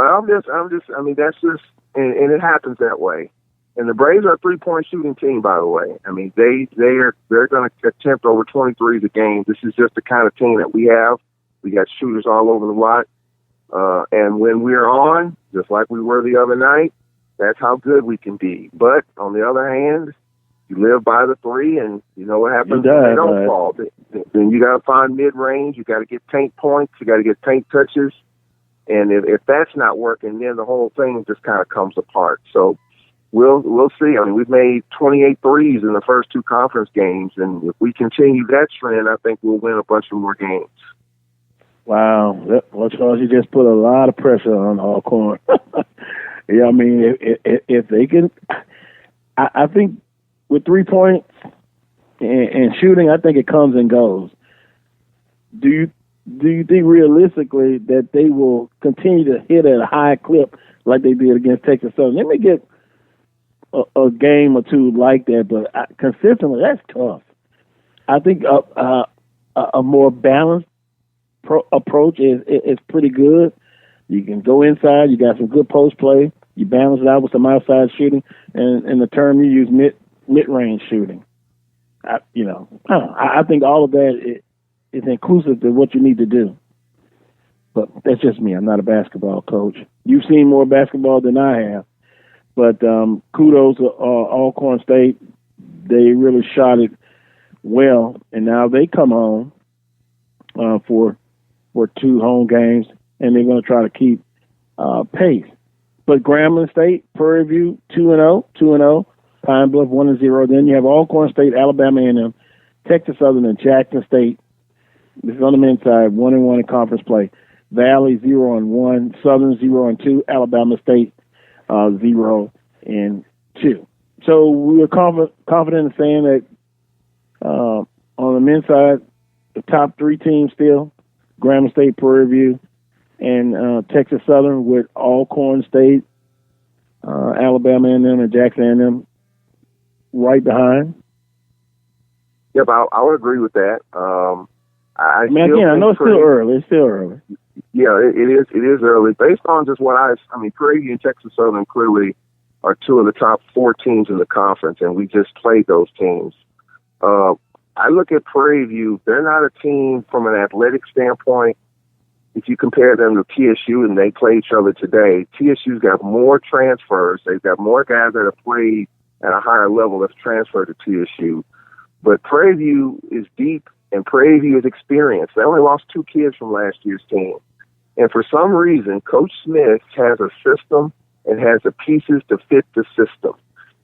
it happens that way. And the Braves are a 3-point shooting team, by the way. I mean, they're going to attempt over 23s a game. This is just the kind of team that we have. We got shooters all over the lot. And when we're on, just like we were the other night, that's how good we can be. But on the other hand, you live by the 3, and you know what happens when they don't fall. Then you got to find mid-range. You got to get paint points. You got to get paint touches. And if that's not working, then the whole thing just kind of comes apart. So we'll see. I mean, we've made 28 threes in the first 2 conference games, and if we continue that trend, I think we'll win a bunch of more games. Wow. Well, Charles, you just put a lot of pressure on Alcorn. Yeah, I mean, if they can, I think with 3 points and shooting, I think it comes and goes. Do you think realistically that they will continue to hit at a high clip like they did against Texas Southern? They may get a game or 2 like that, but consistently, that's tough. I think a more balanced approach is pretty good. You can go inside. You got some good post play. You balance it out with some outside shooting, and the term you use, mid-range shooting. I think all of that is inclusive to what you need to do. But that's just me. I'm not a basketball coach. You've seen more basketball than I have. But kudos to Alcorn State. They really shot it well, and now they come home for 2 home games, and they're going to try to keep pace. But Grambling State, Prairie View, 2-0, Pine Bluff 1-0. Then you have Alcorn State, Alabama A&M, Texas Southern, and Jackson State. This is on the men's side, 1-1 in conference play. Valley 0-1, Southern 0-2, Alabama State 0-2. So we were confident in saying that on the men's side, the top 3 teams still, Grambling State, Prairie View, and Texas Southern, with Alcorn State, Alabama A&M, and Jackson A&M right behind. Yep, I would agree with that. I mean, again, I know it's still early. It's still early. Yeah, it is. It is early. Based on just what I mean, Prairie View and Texas Southern clearly are two of the top 4 teams in the conference, and we just played those teams. I look at Prairie View. They're not a team from an athletic standpoint. If you compare them to TSU and they play each other today, TSU's got more transfers. They've got more guys that have played at a higher level that's transferred to TSU. But Prairie View is deep, and Prairie View is experienced. They only lost 2 kids from last year's team. And for some reason, Coach Smith has a system and has the pieces to fit the system.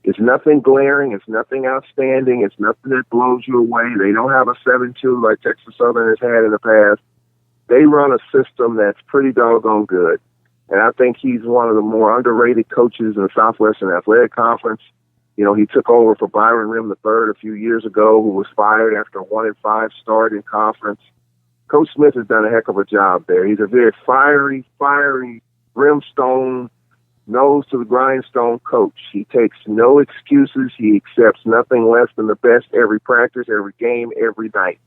It's nothing glaring. It's nothing outstanding. It's nothing that blows you away. They don't have a 7-2 like Texas Southern has had in the past. They run a system that's pretty doggone good. And I think he's one of the more underrated coaches in the Southwestern Athletic Conference. You know, he took over for Byron Rim III a few years ago, who was fired after a 1-5 start in conference. Coach Smith has done a heck of a job there. He's a very fiery, brimstone, nose to the grindstone coach. He takes no excuses. He accepts nothing less than the best every practice, every game, every night.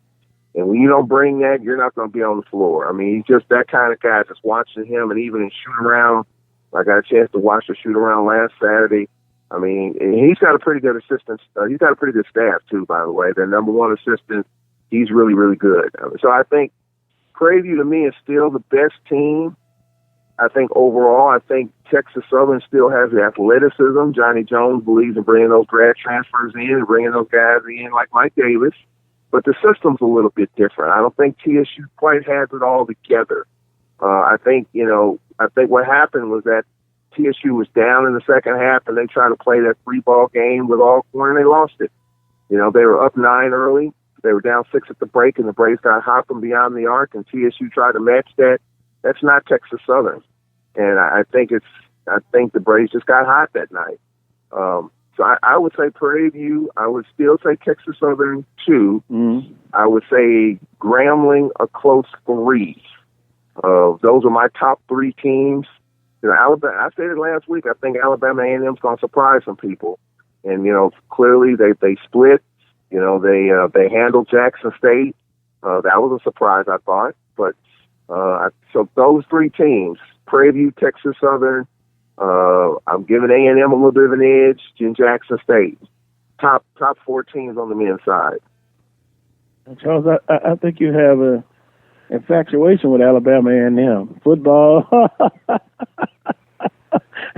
And when you don't bring that, you're not going to be on the floor. I mean, he's just that kind of guy. Just watching him, and even in shoot around, I got a chance to watch the shoot around last Saturday. I mean, he's got a pretty good assistant. He's got a pretty good staff too, by the way. Their number 1 assistant, he's really, really good. So I think Prairie View to me is still the best team. I think overall, I think Texas Southern still has the athleticism. Johnny Jones believes in bringing those grad transfers in and bringing those guys in like Mike Davis. But the system's a little bit different. I don't think TSU quite has it all together. I think what happened was that TSU was down in the second half, and they tried to play that 3-ball game with Alcorn, and they lost it. You know, they were up 9 early. They were down 6 at the break, and the Braves got hot from beyond the arc, and TSU tried to match that. That's not Texas Southern. And I think the Braves just got hot that night. So I would say Prairie View. I would still say Texas Southern 2. Mm-hmm. I would say Grambling a close 3. Those are my top 3 teams. You know, Alabama. I said it last week. I think Alabama A&M's going to surprise some people. And you know, clearly they split. You know, they handled Jackson State. That was a surprise, I thought. But so those 3 teams: Prairie View, Texas Southern. I'm giving A&M a little bit of an edge. In Jackson State, top 4 teams on the men's side. Charles, I think you have a infatuation with Alabama A&M football.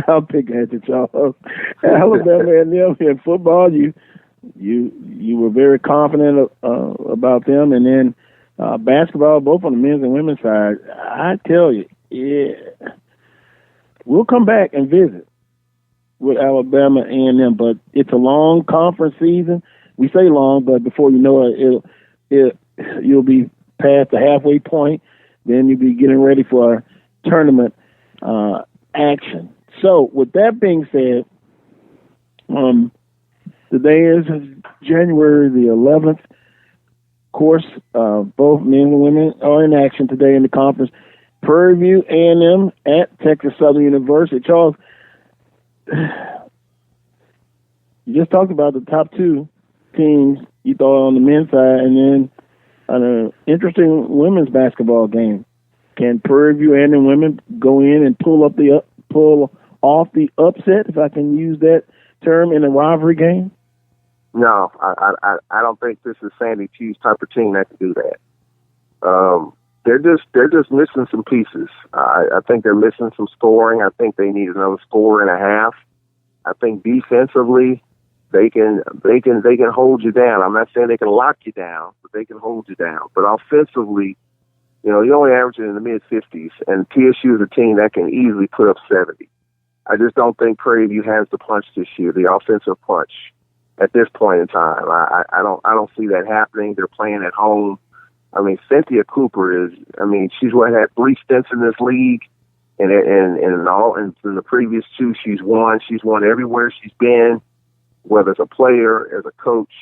I'm picking at you, Charles. Alabama A&M in football, you were very confident about them, and then basketball, both on the men's and women's side. I tell you, yeah. We'll come back and visit with Alabama A&M, but it's a long conference season. We say long, but before you know it, you'll be past the halfway point. Then you'll be getting ready for tournament action. So, with that being said, today is January the 11th. Of course, both men and women are in action today in the conference. Prairie View A&M at Texas Southern University. Charles, you just talked about the top 2 teams you thought on the men's side, and then an interesting women's basketball game. Can Prairie View A&M women go in and pull off the upset, if I can use that term, in a rivalry game? No, I don't think this is Sandy T's type of team that can do that. They're just missing some pieces. I think they're missing some scoring. I think they need another score and a half. I think defensively they can hold you down. I'm not saying they can lock you down, but they can hold you down. But offensively, you know, you're only averaging in the mid-50s, and TSU is a team that can easily put up 70. I just don't think Prairie View has the punch this year, the offensive punch, at this point in time. I don't see that happening. They're playing at home. I mean, Cynthia Cooper she's had 3 stints in this league, and in the previous 2, she's won. She's won everywhere she's been, whether it's a player, as a coach,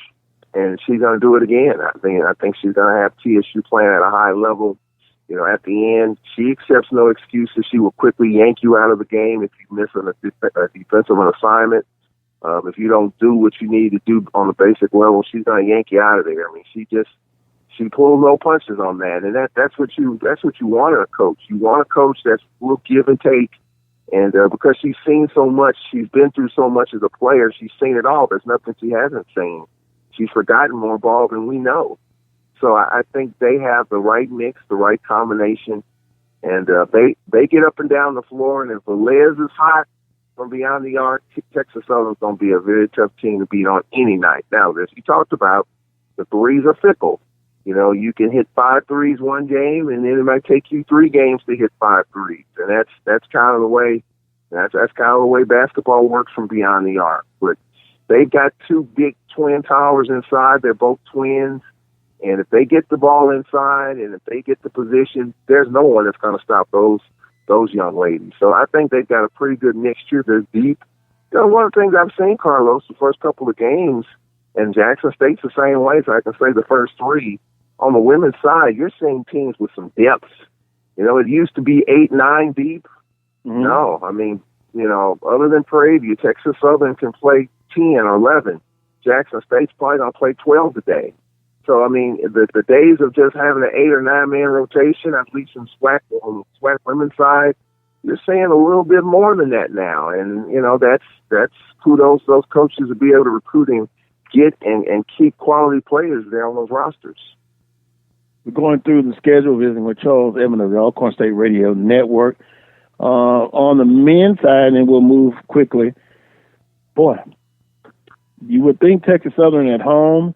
and she's going to do it again. I think she's going to have TSU playing at a high level. You know, at the end, she accepts no excuses. She will quickly yank you out of the game if you miss a defensive assignment. If you don't do what you need to do on the basic level, she's going to yank you out of there. I mean, she pulls no punches on that, and that's what you want in a coach. You want a coach that's will give and take, and because she's seen so much, she's been through so much as a player. She's seen it all. There's nothing she hasn't seen. She's forgotten more ball than we know. So I think they have the right mix, the right combination, and they get up and down the floor. And if Velez is hot from beyond the arc, Texas Southern's going to be a very tough team to beat on any night. Now, as you talked about, the threes are fickle. You know, you can hit 5 threes one game, and then it might take you 3 games to hit 5 threes, and that's kind of the way basketball works from beyond the arc. But they've got 2 big twin towers inside. They're both twins, and if they get the ball inside and if they get the position, there's no one that's going to stop those young ladies. So I think they've got a pretty good mixture. They're deep. You know, one of the things I've seen, Carlos, the first couple of games, and Jackson State's the same way, so I can say the first 3. On the women's side, you're seeing teams with some depth. You know, it used to be 8, 9 deep. Mm-hmm. No, I mean, you know, other than Prairie View, Texas Southern can play 10 or 11. Jackson State's probably going to play 12 today. So, I mean, the days of just having an 8 or 9 man rotation, at least in SWAC, on the SWAC women's side, you're seeing a little bit more than that now. And, you know, that's kudos to those coaches to be able to recruit and get and keep quality players there on those rosters. We're going through the schedule, visiting with Charles Evans of the Alcorn State Radio Network. On the men's side, and we'll move quickly. Boy, you would think Texas Southern at home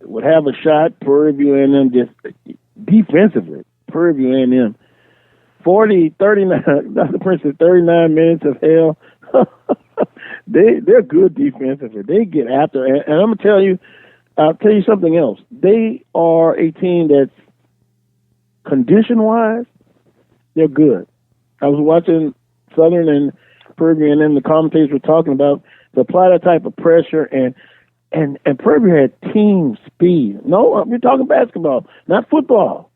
would have a shot. Prairie View A&M just defensively. Prairie View A&M 39. Dr. Prince said 39 minutes of hell. They're good defensively. They get after, and I'm gonna tell you. I'll tell you something else. They are a team that's condition-wise, they're good. I was watching Southern and Prairie View, and then the commentators were talking about to apply that type of pressure, and Prairie View had team speed. No, we're talking basketball, not football.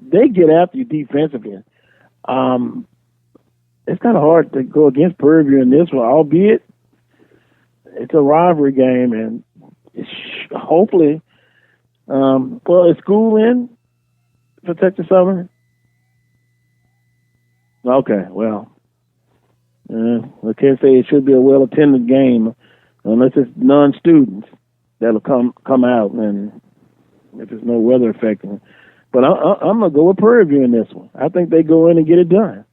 They get after you defensively. It's kind of hard to go against Prairie View in this one, albeit it's a rivalry game, and hopefully, is school in for Texas Southern? Okay, well, I can't say it should be a well-attended game unless it's non-students that'll come out, and if there's no weather affecting it. But I'm going to go with Prairie View in this one. I think they go in and get it done.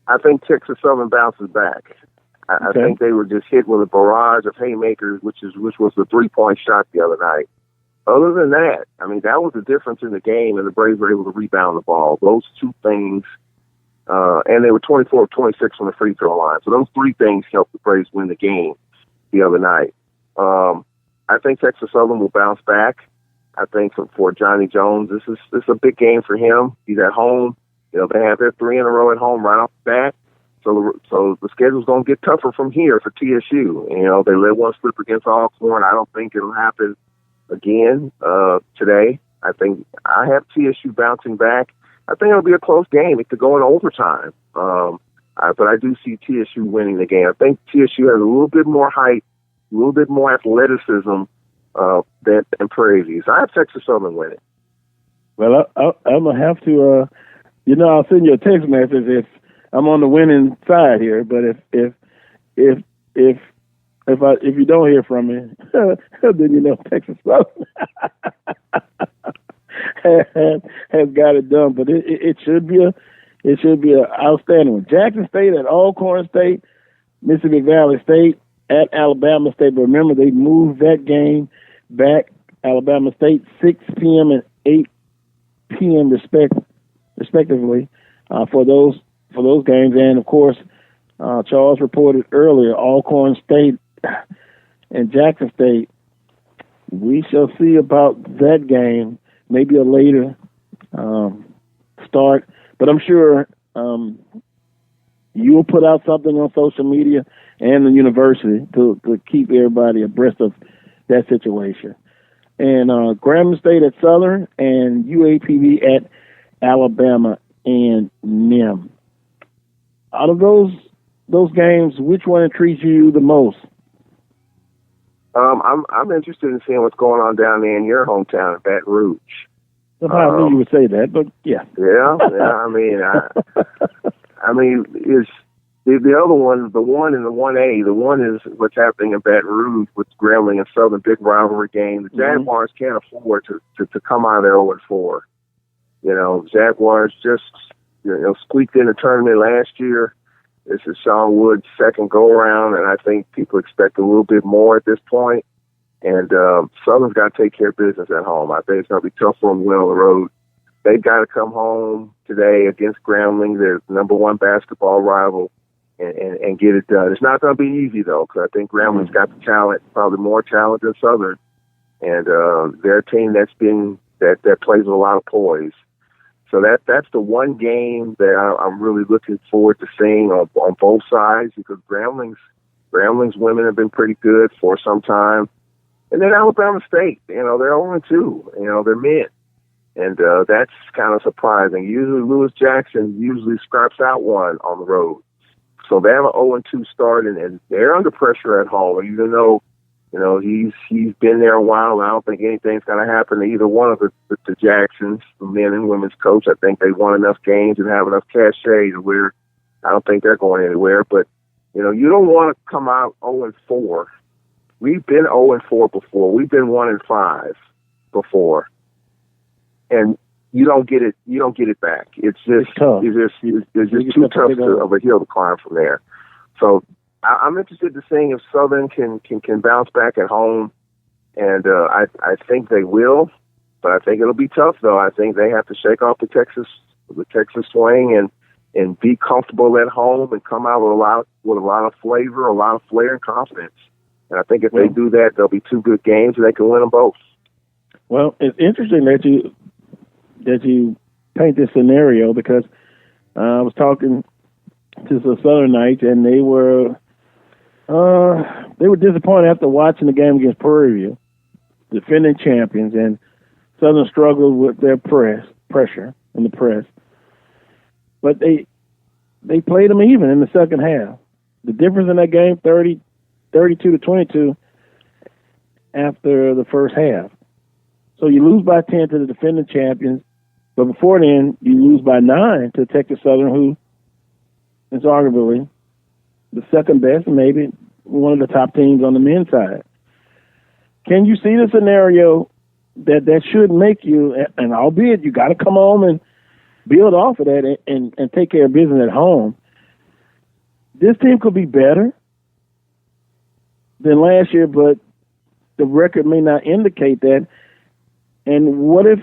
I think Texas Southern bounces back. I think they were just hit with a barrage of haymakers, which was the 3-point shot the other night. Other than that, I mean, that was the difference in the game, and the Braves were able to rebound the ball. Those 2 things, and they were 24 of 26 from the free throw line. So those 3 things helped the Braves win the game the other night. I think Texas Southern will bounce back. I think for Johnny Jones, this is a big game for him. He's at home. You know, they have their 3 in a row at home right off the bat. So the schedule's going to get tougher from here for TSU. You know, they let one slip against Alcorn. I don't think it'll happen again today. I think I have TSU bouncing back. I think it'll be a close game. It could go in overtime. But I do see TSU winning the game. I think TSU has a little bit more height, a little bit more athleticism than Prairie View. So I have Texas Southern winning. Well, I'm going to have to, I'll send you a text message if I'm on the winning side here, but if you don't hear from me, then you know Texas Southern has got it done. But it should be a outstanding one. Jackson State at Alcorn State, Mississippi Valley State at Alabama State. But remember, they moved that game back. Alabama State 6 p.m. and 8 p.m. respectively for those games. And, of course, Charles reported earlier, Alcorn State and Jackson State, we shall see about that game, maybe a later start. But I'm sure you'll put out something on social media and the university to keep everybody abreast of that situation. And Grambling State at Southern and UAPB at Alabama and NIM. Out of those those games, which one intrigues you the most? I'm interested in seeing what's going on down there in your hometown of Baton Rouge. I knew you would say that, but yeah. Yeah. I mean, it's the other one, the one in the 1A. The one is what's happening in Baton Rouge with Grambling and Southern, big rivalry game. The Jaguars can't afford to come out of there 0-4. You know, Jaguars just squeaked in the tournament last year. This is Sean Wood's second go-around, and I think people expect a little bit more at this point. And Southern's got to take care of business at home. I think it's going to be tough for them to win on the road. They've got to come home today against Grambling, their number one basketball rival, and get it done. It's not going to be easy, though, because I think Grambling's got the talent, probably more talent than Southern. And they're a team that plays with a lot of poise. So that's the one game that I'm really looking forward to seeing on both sides, because Grambling's women have been pretty good for some time. And then Alabama State, they're 0-2, they're men. And that's kind of surprising. Usually Lewis Jackson usually scraps out one on the road. So they have an 0-2 start, and they're under pressure at home, even though he's been there a while. I don't think anything's going to happen to either one of the Jacksons, the men and women's coach. I think they won enough games and have enough cachet to where I don't think they're going anywhere. But, you don't want to come out 0-4. We've been 0-4 before. We've been 1-5 before. And you don't get it back. It's just too tough of a hill to climb from there. So I'm interested in seeing if Southern can bounce back at home, and I think they will, but I think it'll be tough, though. I think they have to shake off the Texas swing and be comfortable at home and come out with a lot of flavor, a lot of flair and confidence. And I think if they do that, there'll be two good games, and they can win them both. Well, it's interesting that you paint this scenario, because I was talking to the Southern Knights, and they were disappointed after watching the game against Prairie View, defending champions, and Southern struggled with their pressure in the press. But they played them even in the second half. The difference in that game, 32-22 after the first half. So you lose by 10 to the defending champions, but before then, you lose by 9 to Texas Southern, who is arguably the second best, and maybe one of the top teams on the men's side. Can you see the scenario that should make you, and albeit you got to come home and build off of that and take care of business at home, this team could be better than last year, but the record may not indicate that. And what if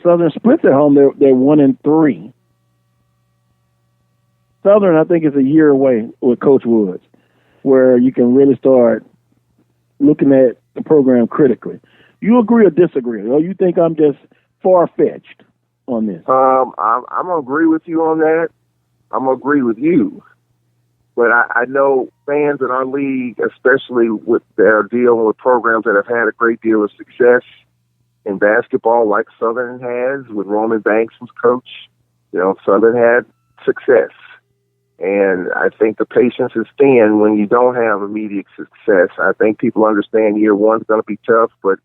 Southern splits at home? They're 1-3. Southern, I think, is a year away with Coach Woods, where you can really start looking at the program critically. You agree or disagree, or you think I'm just far-fetched on this? I'm gonna agree with you on that. I'm gonna agree with you, but I know fans in our league, especially with their dealing with programs that have had a great deal of success in basketball, like Southern has with Roman Banks as coach. Southern had success. And I think the patience is thin when you don't have immediate success. I think people understand year one's going to be tough, but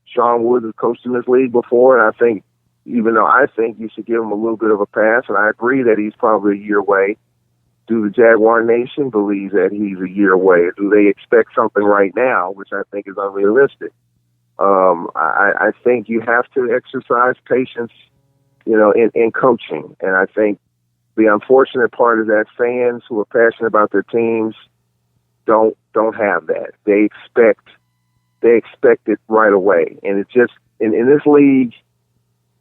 Sean Wood has coached in this league before, and I think, even though I think you should give him a little bit of a pass, and I agree that he's probably a year away, do the Jaguar Nation believe that he's a year away? Or do they expect something right now, which I think is unrealistic? I think you have to exercise patience, in coaching. And I think the unfortunate part is that fans who are passionate about their teams don't have that. They expect it right away. And it just, in this league,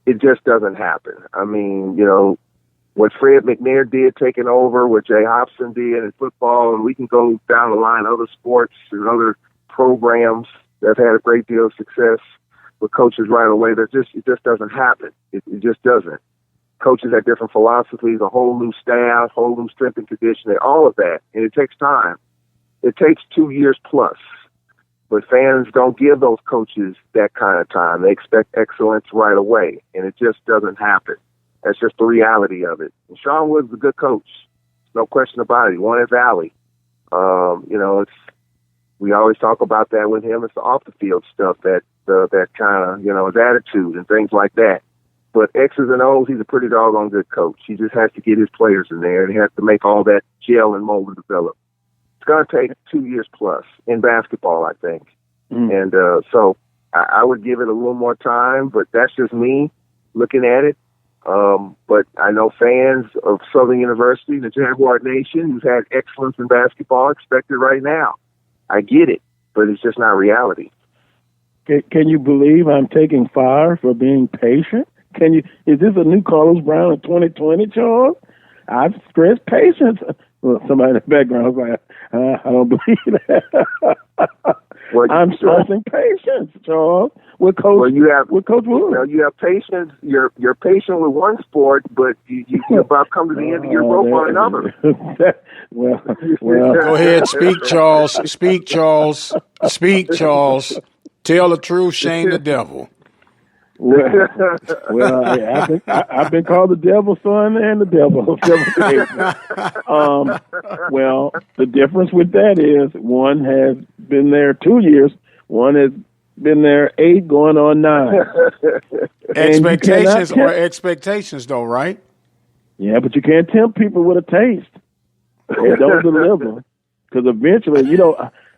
it just doesn't happen. I mean, what Fred McNair did taking over, what Jay Hobson did in football, and we can go down the line, other sports and other programs that have had a great deal of success with coaches right away. It just doesn't happen. It just doesn't. Coaches have different philosophies, a whole new staff, whole new strength and conditioning, all of that. And it takes time. It takes 2 years plus. But fans don't give those coaches that kind of time. They expect excellence right away, and it just doesn't happen. That's just the reality of it. And Sean Wood's a good coach. no question about it. He won at Valley. We always talk about that with him. It's the off the field stuff that kind of, his attitude and things like that. But X's and O's, he's a pretty doggone good coach. He just has to get his players in there, and he has to make all that gel and mold and develop. It's going to take 2 years plus in basketball, I think. And so I would give it a little more time, but that's just me looking at it. But I know fans of Southern University, the Jaguar Nation, who's had excellence in basketball, expect it right now. I get it, but it's just not reality. Can you believe I'm taking fire for being patient? Is this a new Carlos Brown in 2020, Charles? I've stressed patience. Well, somebody in the background was like, I don't believe that. Well, I'm stressing patience, Charles. With Coach Wood. You have patience. You're patient with one sport, but you're about to come to the end of your rope on another. well, go ahead, speak, Charles. Speak, Charles. Speak, Charles. Tell the truth, shame the devil. I've been called the devil's son and the devil. Well, the difference with that is one has been there 2 years, one has been there 8, going on 9. Expectations are expectations, though, right? Yeah, but you can't tempt people with a taste. They don't deliver, because eventually,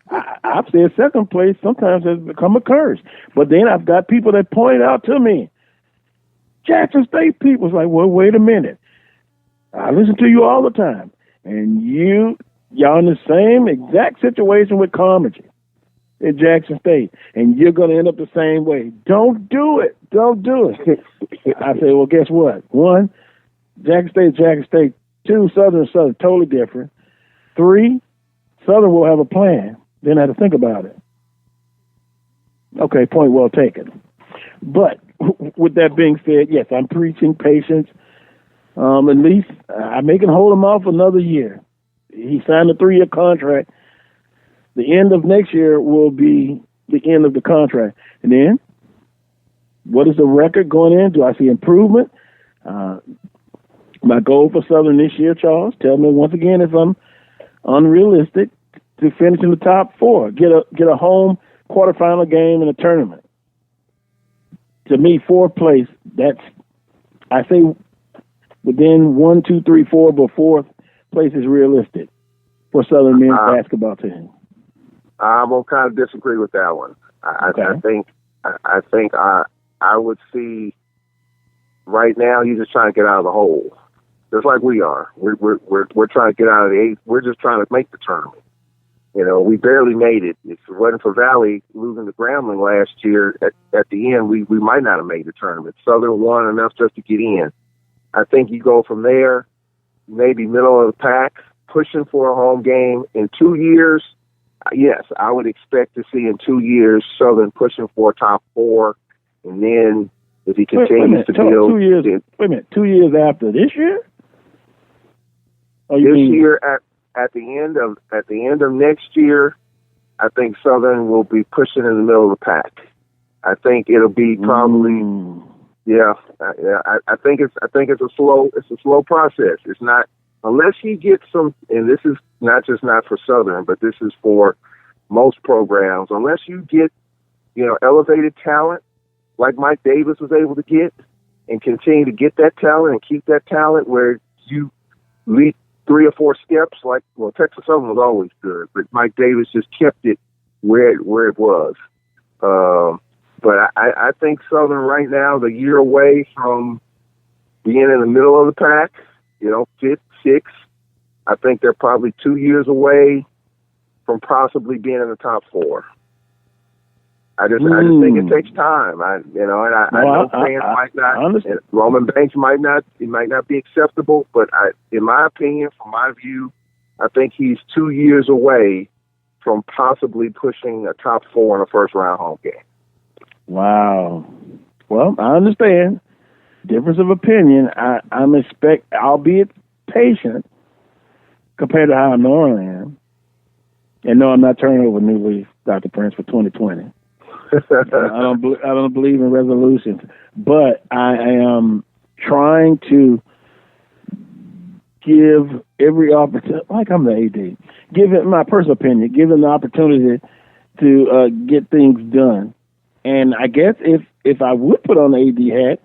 I've said second place sometimes has become a curse. But then I've got people that point out to me, Jackson State people's like, well, wait a minute. I listen to you all the time. And y'all in the same exact situation with Carmody at Jackson State. And you're going to end up the same way. Don't do it. Don't do it. I say, well, guess what? 1, Jackson State. 2, Southern, totally different. 3, Southern will have a plan. Then I had to think about it. Okay, point well taken. But with that being said, yes, I'm preaching patience. At least I can hold him off another year. He signed a 3-year contract. The end of next year will be the end of the contract. And then, what is the record going in? Do I see improvement? My goal for Southern this year, Charles, tell me once again if I'm unrealistic, to finish in the top 4, get a home quarterfinal game in a tournament. To me, 4th place, I say within 1, 2, 3, 4, but 4th place is realistic for Southern men's basketball team. I'm gonna kind of disagree with that one. I think I would see right now you're just trying to get out of the hole, just like we are. We're trying to get out of the 8th. We're just trying to make the tournament. We barely made it. If it wasn't for Valley losing to Grambling last year, at the end, we might not have made the tournament. Southern won enough just to get in. I think you go from there, maybe middle of the pack, pushing for a home game. In 2 years, yes, I would expect to see in 2 years Southern pushing for a top 4. And then if he continues to build... 2 years, wait a minute, 2 years after this year? Year at the end of next year, I think Southern will be pushing in the middle of the pack. I think it'll be probably, I think it's a slow process. It's not, unless he gets some, and this is not for Southern, but this is for most programs. Unless you get, elevated talent like Mike Davis was able to get, and continue to get that talent and keep that talent where you lead 3 or 4 steps, Texas Southern was always good, but Mike Davis just kept it where it was. But I think Southern right now, the year away from being in the middle of the pack, 5th, 6th, I think they're probably 2 years away from possibly being in the top 4. I just think it takes time. I know fans might not. Roman Banks might not. It might not be acceptable, but in my opinion, from my view, I think he's 2 years away from possibly pushing a top 4 in a first round home game. Wow. Well, I understand. Difference of opinion. I'm albeit patient compared to how I normally am, and no, I'm not turning over a new leaf, Dr. Prince, for 2020. I don't believe in resolutions, but I am trying to give every opportunity, like I'm the AD, give it, my personal opinion, give him the opportunity to get things done. And I guess if I would put on the AD hat,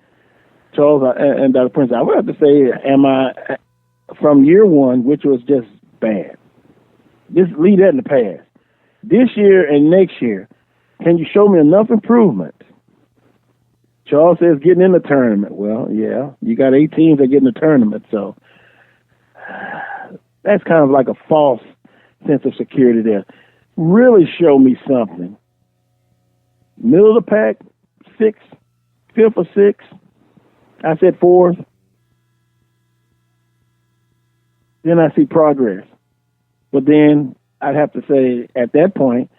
Charles and Dr. Prince, I would have to say, am I from year one, which was just bad. Just leave that in the past. This year and next year, can you show me enough improvement? Charles says getting in the tournament. Well, yeah, you got 8 teams that get in the tournament, so that's kind of like a false sense of security there. Really show me something. Middle of the pack, 6th, 5th or 6th. I said 4th. Then I see progress. But then I'd have to say, at that point,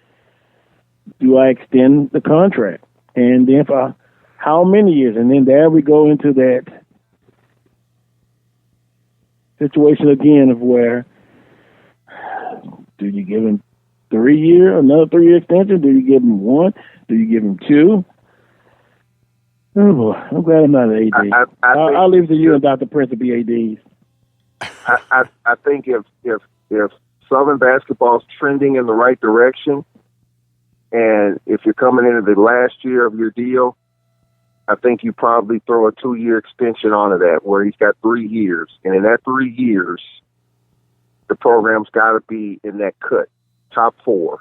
do I extend the contract? And then for how many years? And then there we go into that situation again of where, do you give him 3 year, another 3 year extension? Do you give him 1? Do you give him 2? Oh boy, I'm glad I'm not an AD. I'll leave it to you and Dr. Prince to be ADs. I think if Southern basketball is trending in the right direction, and if you're coming into the last year of your deal, I think you probably throw a 2-year extension onto that where he's got 3 years. And in that 3 years, the program's got to be in that cut, top 4.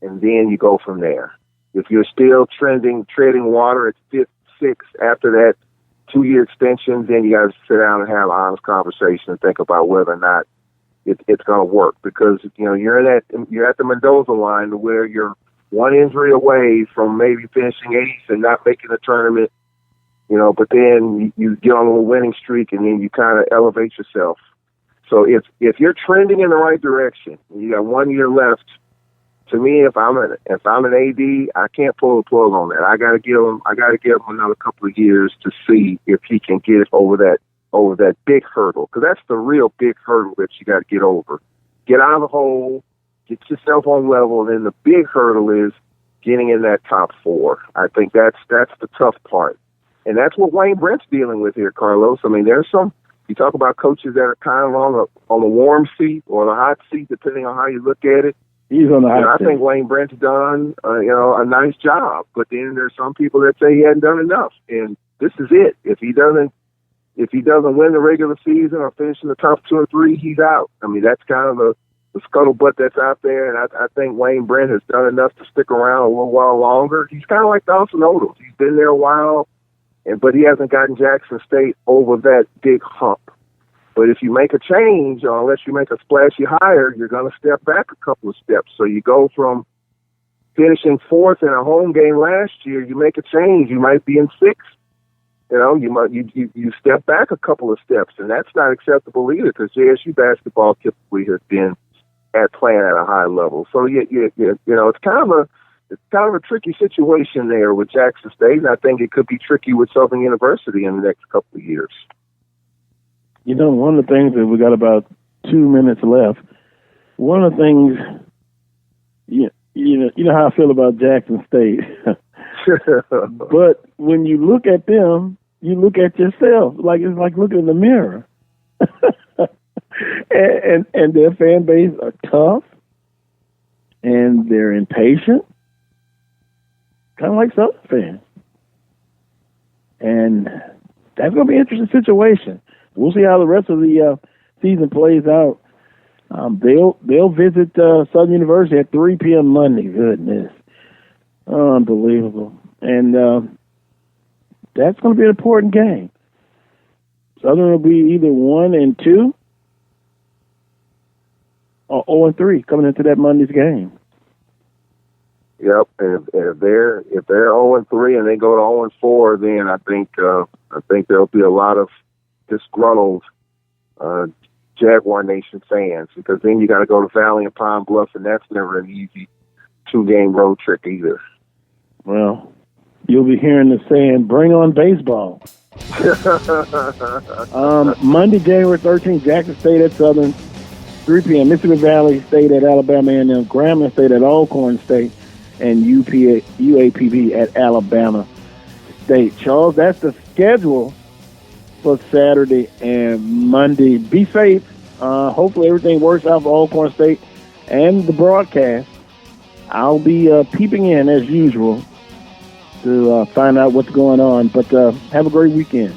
And then you go from there. If you're still treading water at 5th, 6th after that 2-year extension, then you got to sit down and have an honest conversation and think about whether or not it's going to work. Because, you know, you're at the Mendoza line to where you're one injury away from maybe finishing 8th and not making the tournament, you know, but then you get on a little winning streak and then you kind of elevate yourself. So if you're trending in the right direction, you got 1 year left. To me, if I'm an AD, I can't pull the plug on that. I got to give him another couple of years to see if he can get over that big hurdle, because that's the real big hurdle that you got to get over. Get out of the hole, get yourself on level, and then the big hurdle is getting in that top 4. I think that's the tough part, and that's what Wayne Brent's dealing with here, Carlos. I mean, there's some. You talk about coaches that are kind of on the warm seat or the hot seat, depending on how you look at it. He's on the hot seat. I think Wayne Brent's done, a nice job. But then there's some people that say he hadn't done enough, and this is it. If he doesn't win the regular season or finish in the top 2 or 3, he's out. I mean, that's kind of the scuttlebutt that's out there, and I think Wayne Brent has done enough to stick around a little while longer. He's kind of like Dawson Odom. He's been there a while, but he hasn't gotten Jackson State over that big hump. But if you make a change, or unless you make a splashy hire, you're going to step back a couple of steps. So you go from finishing 4th in a home game last year, you make a change. You might be in 6th. You know, you step back a couple of steps, and that's not acceptable either, because JSU basketball typically has been playing at a high level. So it's kind of a tricky situation there with Jackson State, and I think it could be tricky with Southern University in the next couple of years. You know, one of the things that we got about 2 minutes left. One of the things, you know how I feel about Jackson State. But when you look at them, you look at yourself. It's like looking in the mirror. and their fan base are tough, and they're impatient, kind of like Southern fans. And that's going to be an interesting situation. We'll see how the rest of the season plays out. They'll visit Southern University at 3 p.m. Monday. Goodness. Unbelievable. And that's going to be an important game. Southern will be either 1-2 or 0-3 coming into that Monday's game. Yep, and if they're 0-3 and they go to 0-4, then I think there'll be a lot of disgruntled Jaguar Nation fans, because then you got to go to Valley and Pine Bluff, and that's never an easy 2-game road trip either. Well, you'll be hearing the saying, "Bring on baseball." Monday, January 13th, Jackson State at Southern, 3 p.m. Mississippi Valley State at Alabama A&M, Grambling State at Alcorn State, and UAPB at Alabama State. Charles, that's the schedule for Saturday and Monday. Be safe. Hopefully everything works out for Alcorn State and the broadcast. I'll be peeping in as usual to find out what's going on. But have a great weekend.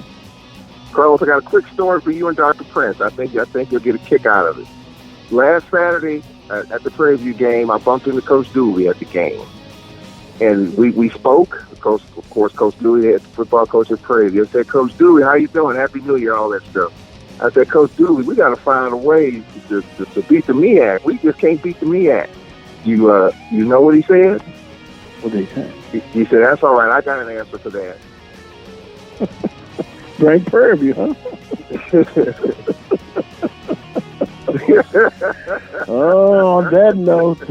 Carlos, I got a quick story for you and Dr. Prince. I think you'll get a kick out of it. Last Saturday at the Prairie View game, I bumped into Coach Dooley at the game. And we spoke. Coach Dooley, the football coach at Prairie View, said, Coach Dooley, how you doing? Happy New Year, all that stuff. I said, Coach Dooley, we got to find a way to beat the MEAC. We just can't beat the MEAC. You know what he said? What did he say? He said, that's all right. I got an answer for that. Frank Prairie View, huh? Oh, on that note.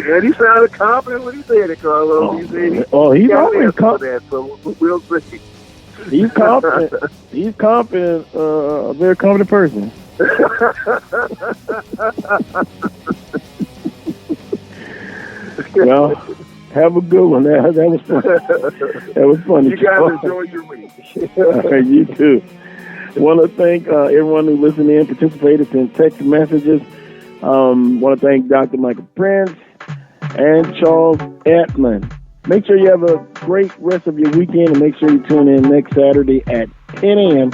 And he sounded confident when he said it, Carlos. He's always confident. So we'll see. He's confident. He's confident. A very confident person. Well, have a good one. That was fun. That was funny. You guys enjoy your week. You too. Want to thank everyone who listened in, participated, sent text messages. Want to thank Dr. Michael Prince and Charles Atman. Make sure you have a great rest of your weekend, and make sure you tune in next Saturday at 10 a.m.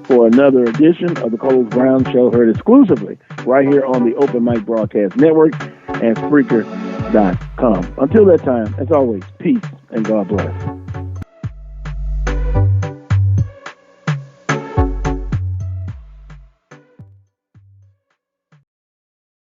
for another edition of the Carlos Brown Show, heard exclusively right here on the Open Mic Broadcast Network and Spreaker.com. Until that time, as always, peace and God bless.